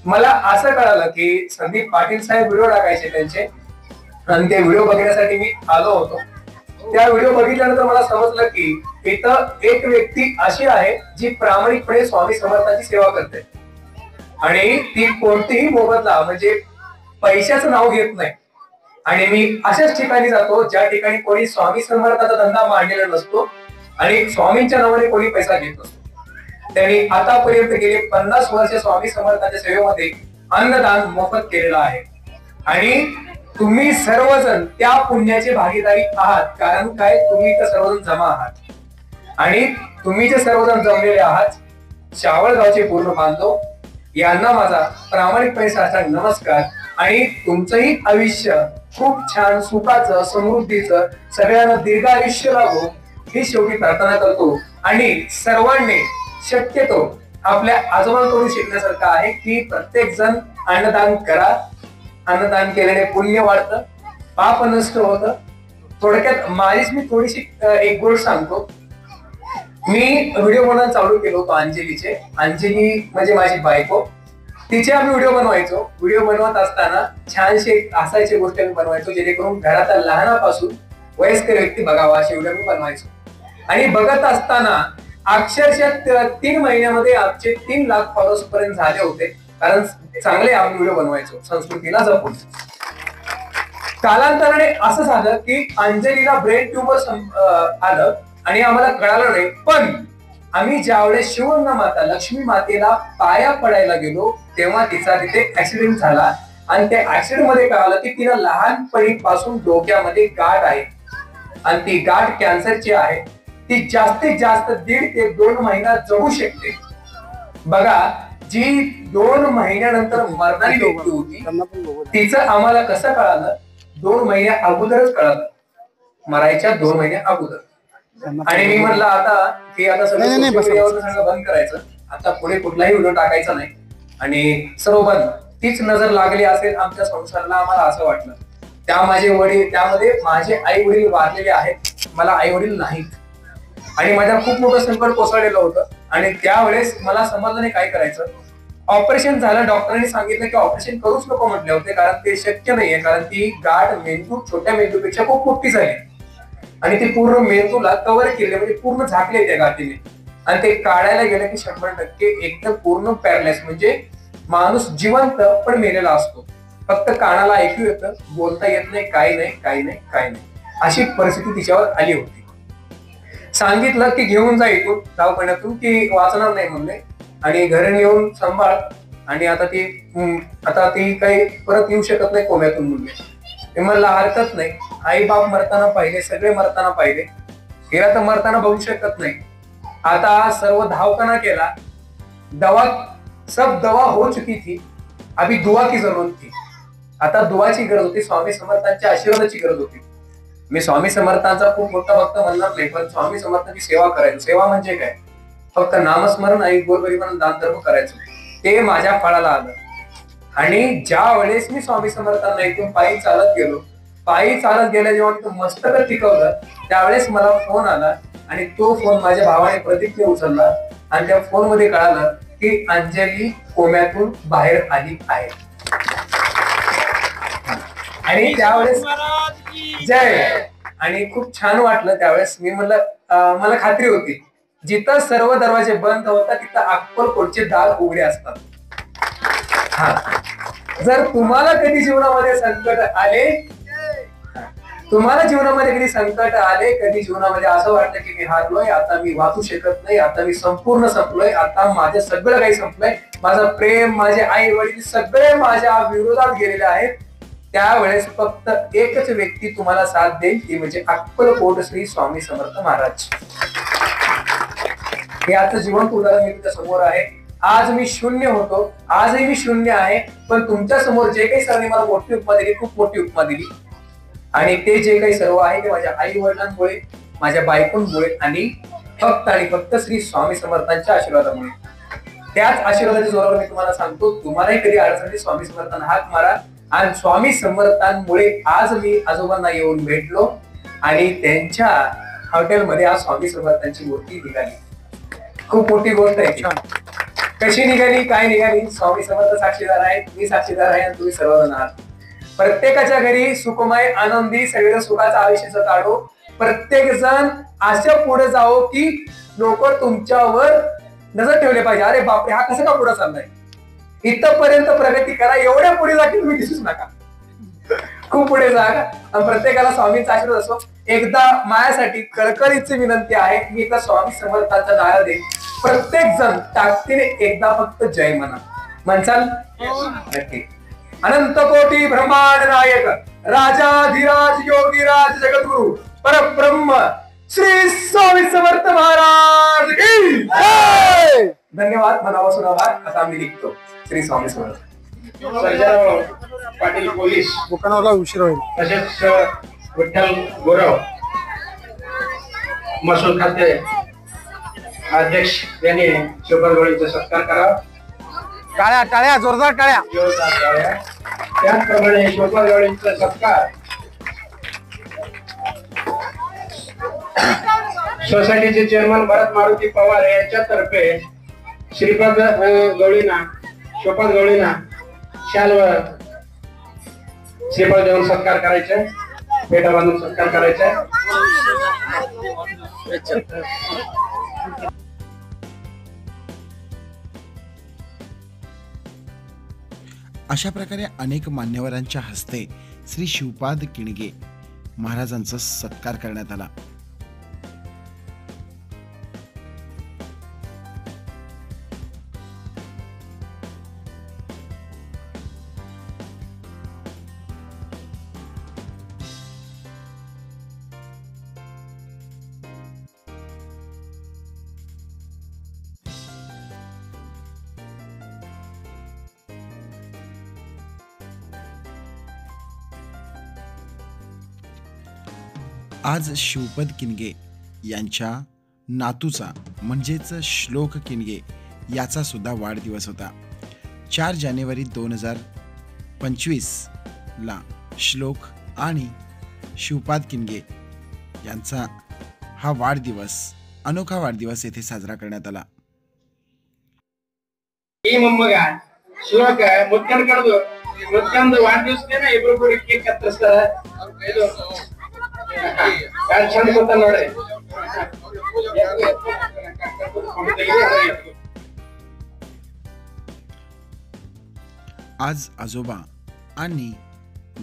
मला असं कळालं की संदीप पाटील साहेब व्हिडिओ टाकायचे त्यांचे आणि ते व्हिडिओ बघण्यासाठी मी आलो होतो. त्या व्हिडिओ बघितल्यानंतर मला समजलं की इथं एक व्यक्ती अशी आहे जी प्रामाणिकपणे स्वामी समर्थांची सेवा करते आणि ती कोणतीही मोबदला म्हणजे पैशाचं नाव घेत नाही. आणि मी अशाच ठिकाणी जातो ज्या ठिकाणी कोणी स्वामी समर्थाचा धंदा मांडलेला नसतो आणि स्वामींच्या नावाने कोणी पैसा घेत नसतो. त्यांनी आतापर्यंत गेले 50 वर्ष स्वामी समर्थांच्या सेवेमध्ये अन्नदान मोफत केलेलं आहे आणि तुम्ही सर्वजण त्या पुण्याचे भागीदारी आहात. कारण काय, तुम्ही तर सर्वजण जमा आहात आणि तुम्ही जे सर्वजण जमलेले आहात शावळगावचे पूर्ण बांधव, यांना माझा प्रामाणिकपणे साष्टांग नमस्कार. आणि तुमचंही आयुष्य खूप छान सुखाचं समृद्धीचं सगळ्यांना दीर्घ आयुष्य लाभो ही शेवटी प्रार्थना करतो. आणि सर्वांनी शक्यतो आपल्या आजोबांकडून शिकण्यासारखं आहे की प्रत्येक जण अन्नदान करा. अन्नदान केल्याने पुण्य वाढतं, पाप नष्ट होतं. थोडक्यात माझीच मी थोडीशी एक गोष्ट सांगतो. मी व्हिडिओ बनवायला चालू केलो होतो अंजलीचे. अंजली म्हणजे माझी बायको, तिचे आम्ही व्हिडिओ बनवायचो. व्हिडिओ बनवत असताना छानशे असायची गोष्ट मी बनवायचो जेणेकरून घरातल्या लहानापासून वयस्कर व्यक्ती बघावा असे व्हिडिओ मी बनवायचो. आणि बघत असताना अक्षरशः 3 महिन्यामध्ये आमचे 3 लाख फॉलोअर्स पर्यंत झाले होते. कारण चांगले आम्ही व्हिडिओ बनवायचो संस्कृतीला जपून. कालांतराने असं झालं की अंजलीला ब्रेन ट्यूमर आलं आणि आम्हाला कळालं नाही. पण आम्ही ज्यावेळेस शिवगंगा माता लक्ष्मी मातेला पाया पडायला गेलो तेव्हा तिचा तिथे ऍक्सिडेंट झाला आणि त्या ऍक्सिडेंट मध्ये कळालं की तिला लहानपणीपासून डोक्यामध्ये गाठ आहे आणि ती गाठ कॅन्सरची आहे. ती जास्तीत जास्त 1.5 ते 2 महिना जगू शकते. बघा, जी 2 महिन्यानंतर मरणारी व्यक्ती होती तिचं आम्हाला कसं कळालं, 2 महिन्या अगोदरच कळालं, मरायच्या 2 महिन्या अगोदर. आणि मी म्हणलं आता की आता सगळं बंद करायचं, आता पुढे कुठलाही व्हिडिओ टाकायचा नाही आणि सर्व बंद. तीच नजर लागली असेल आमच्या संसाराला आम्हाला असं वाटलं. त्यामध्ये माझे आई वडील वारलेले आहेत, मला आई वडील नाहीत आणि माझ्या खूप मोठं संकट कोसळलेलं होतं. आणि त्यावेळेस मला समजलं नाही काय करायचं. ऑपरेशन झालं, डॉक्टरांनी सांगितलं की ऑपरेशन करूच नको म्हटले होते कारण ते शक्य नाहीये, कारण ती गाठ मेंदू छोट्या मेंदूपेक्षा खूप मोठी झाली आणि ती पूर्ण मेंदूला कव्हर केले म्हणजे पूर्ण झाकले त्या गाठीने. आणि ते काढायला गेलं की 100% एकदम पूर्ण पॅरलाइज म्हणजे माणूस जिवंत पण मेलेला असतो. फक्त कानाला ऐकू येतं, बोलता येत नाही, काही नाही काही नाही काही नाही अशी परिस्थिती तिच्यावर आली होती. सांगितलं की घेऊन जा इथून दवाखान्यातून, की वाचणार नाही म्हणले आणि घरी येऊन सांभाळ आणि आता ती काही परत येऊ शकत नाही कोम्यातून म्हणले. ते म्हणलं हरकत नाही, आई बाप मरताना पाहिले, सगळे मरताना पाहिले, हिला तर मरताना बघू शकत नाही. आता सर्व धावखाना केला, सब दवा हो चुकी थी, अभी दुआ की जरूरत थी. आता दुआची गरज होती, स्वामी समर्थांच्या आशीर्वादाची गरज होती. मी स्वामी समर्थांचा खूप मोठा भक्त म्हणणार नाही, पण स्वामी समर्थांची सेवा करायची. सेवा म्हणजे काय, फक्त नामस्मरण आणि गोरगरिबांना दान धर्म करायचं, ते माझ्या फळाला आलं. आणि ज्या वेळेस मी स्वामी समर्थांना इथून पायी चालत गेलो, पायी चालत गेल्या जेव्हा मी मस्तक टिकवलं त्यावेळेस मला फोन आला आणि तो फोन माझ्या भावाने प्रदीपने उचलला आणि त्या फोन मध्ये कळालं की अंजली कोम्यातून बाहेर आली आहे. आणि त्यावेळेस जय, आणि खूप छान वाटलं त्यावेळेस. मी म्हणलं मला खात्री होती जिथं सर्व दरवाजे बंद होतात तिथं अक्कलकोटचे दार उघडे असतात. हा, जर तुम्हाला कधी जीवनामध्ये संकट आले, कधी जीवनामध्ये असं वाटतं की मी हारलोय, आता मी वाचू शकत नाही, आता मी संपूर्ण संपलोय, आता माझं सगळं काही संपलंय, माझं प्रेम, माझे आई वडील सगळे माझ्या विरोधात गेलेले आहेत, त्यावेळेस फक्त एकच व्यक्ती तुम्हाला साथ देईल, ती म्हणजे अक्कलकोट श्री स्वामी समर्थ महाराज. हे आता जिवंत उदाहरण मी तुमच्या समोर आहे. आज मी शून्य होतो, आजही मी शून्य आहे, पण तुमच्या समोर जे काही सरांनी मला मोठी उपमा दिली, खूप मोठी उपमा दिली, आणि ते जे काही सर्व आहे ते माझ्या आई वडिलांमुळे, माझ्या बायकोंमुळे आणि फक्त श्री स्वामी समर्थांच्या आशीर्वादामुळे. त्याच आशीर्वादाच्या जोरावर मी तुम्हाला सांगतो, तुम्हालाही कधी अडचणी स्वामी समर्थांना हाक मारा, आणि स्वामी समर्थांमुळे आज मी आजोबांना येऊन भेटलो आणि त्यांच्या हॉटेलमध्ये आज स्वामी समर्थांची मूर्ती निघाली. खूप मोठी गोष्ट आहे. कशी निघाली, काय निघाली, स्वामी समर्थ साक्षीदार आहेत, मी साक्षीदार आहे आणि तुम्ही सर्वजण आहात. प्रत्येकाच्या घरी सुखमय, आनंदी, सगळं सुखाचं आयुष्याचं काढो. प्रत्येक जण अशा पुढे जावो की लोक तुमच्यावर नजर ठेवले पाहिजे. अरे बापरे, हा कसं का पुढे चाललाय, इथपर्यंत प्रगती करा, एवढ्या पुढे जा की तुम्ही दिसूच नका, खूप पुढे जा. आणि प्रत्येकाला स्वामींचा आशीर्वाद असो. एकदा माझ्यासाठी कळकळीची विनंती आहे, मी एकदा स्वामी समर्थांचा नारा देईन, प्रत्येक जण ताकदीने एकदा फक्त जय म्हणा. म्हणसाल नक्की. अनंत कोटी ब्रह्मांड नायक राजाधिराज योगीराज जगद्गुरु परब्रह्म श्री स्वामी समर्थ महाराज की जय. धन्यवाद, मनापासून आभार. आता आम्ही निघतो. श्री स्वामी समर्थ. सर्जेराव पाटील पोलीस दुकानाला उशीर होईल. तसेच विठ्ठल गोरव महसूल खाते अध्यक्ष यांनी शिवगोळीचा सत्कार करावा. टाळ्या टाळ्या, जोरदार टाळ्या. त्याचप्रमाणे शिवगोळीचा सत्कार सोसायटीचे चेअरमन भरत मारुती पवार यांच्यातर्फे श्रीपाद गवळींना, शिवपाद गवळींना शाल व श्रीपाद देऊन सत्कार करायचा, पेटा बांधून सत्कार करायचा. अशा प्रकारे अनेक मान्यवरांच्या हस्ते श्री शिवपाद किणगे महाराजांचा सत्कार करण्यात आला. आज शिवपद किणगे यांच्या नातूचा म्हणजेच श्लोक किणगे याचा सुद्धा वाढदिवस होता. 4 जानेवारी 2025 ला श्लोक आणि शिवपाद किणगे यांचा हा वाढदिवस, अनोखा वाढदिवस येथे साजरा करण्यात आला. ಈ ಮೊಮ್ಮಗ ಶಿವಕ ಮುತ್ಕಂಡ್ ಕಡ್ದು ಮುತ್ಕಂಡ್ ವಾಡ್ದಿವಸನೇನ ಇಬ್ರು ಕೂಡಿ ಕೇಕ್ ಕತ್ತರಿಸ್ತಾರ. ಇದು ಯಾರು ಚಂದ ಗೊತ್ತ ನೋಡ್ರಿ. आज आजोबा आणि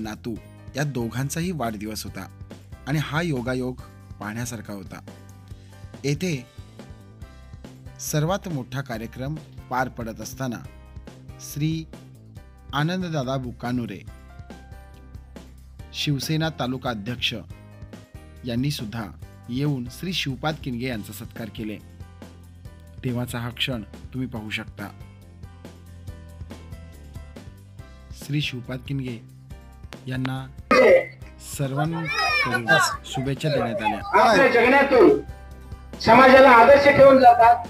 नातू या दोघांचाही वाढदिवस होता आणि हा योगायोग पाहण्यासारखा होता. येथे सर्वात मोठा कार्यक्रम पार पडत असताना श्री आनंददादा बुकानुरे शिवसेना तालुका अध्यक्ष यांनी सुद्धा येऊन श्री शिवपाद किणगे यांचा सत्कार केले. तेव्हाचा हा क्षण तुम्ही पाहू शकता. श्री शिवपाद किणगे यांना सर्वांकडून शुभेच्छा देण्यात आल्या. आपल्या जगण्यातून समाजाला आदर्श ठेवून जातात.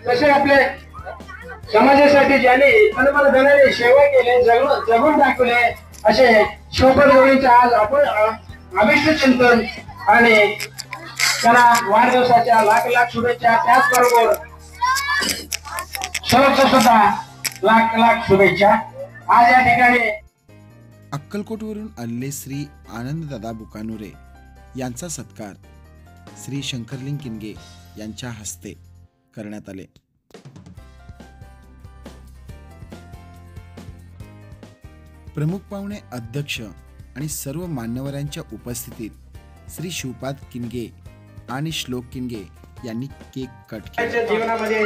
तसे आपले समाजासाठी ज्याने तनमन धनाने सेवा केले, जगून दाखवले असे शिवपाद गवळींचे आज आपण अभिष्ट चिंतन आणि त्यांना वाढदिवसाच्या लाख लाख शुभेच्छा. त्याचबरोबर सर्वच सुद्धा लाख लाख शुभेच्छा. आज या ठिकाणी अक्कलकोटवरून आलेले श्री आनंददादा बुकानुरे यांचा सत्कार श्री शंकरलिंग किनगे यांच्या हस्ते करण्यात आले. प्रमुख पाहुणे अध्यक्ष आणि सर्व मान्यवरांच्या उपस्थितीत श्री शिवपाद किनगे आणि श्लोक किनगे यांनी केक कट केला. जीवनामध्ये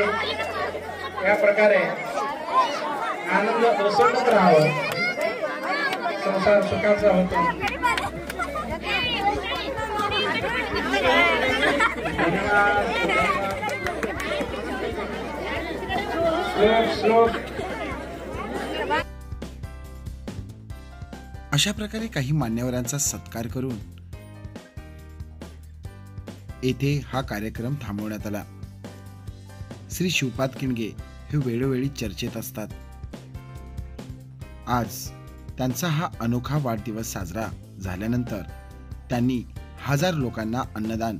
या प्रकारे आनंद प्रसन्न राहावं, संसार सुखाचा होतो. अशा प्रकारे काही मान्यवरांचा सत्कार करून येथे हा कार्यक्रम थांबवण्यात आला. श्री शिवपाद किनगे हे वेळोवेळी चर्चेत असतात. आज त्यांचा हा अनोखा वाढदिवस साजरा झाल्यानंतर त्यांनी 1000 लोकांना अन्नदान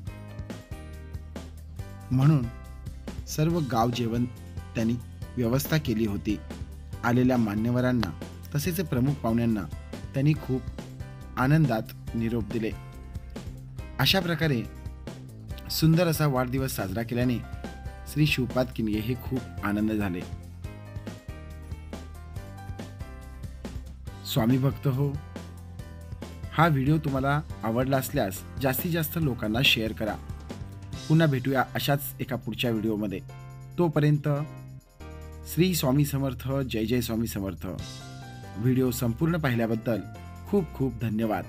म्हणून सर्व गाव जेवण त्यांनी व्यवस्था केली होती. आलेल्या मान्यवरांना तसेच प्रमुख पाहुण्यांना त्यांनी खूप आनंदात निरोप दिले. अशा प्रकारे सुंदर असा वाढदिवस साजरा केल्याने श्री शिवपाद किनगे हे खूप आनंद झाले. स्वामी भक्त हो, हा व्हिडिओ तुम्हाला आवडला असल्यास जास्तीत जास्त लोकांना शेअर करा. पुन्हा भेटूया अशाच एका पुढच्या व्हिडिओमध्ये. तोपर्यंत श्री स्वामी समर्थ, जय जय स्वामी समर्थ. व्हिडिओ संपूर्ण पाहिल्याबद्दल खूप खूप धन्यवाद.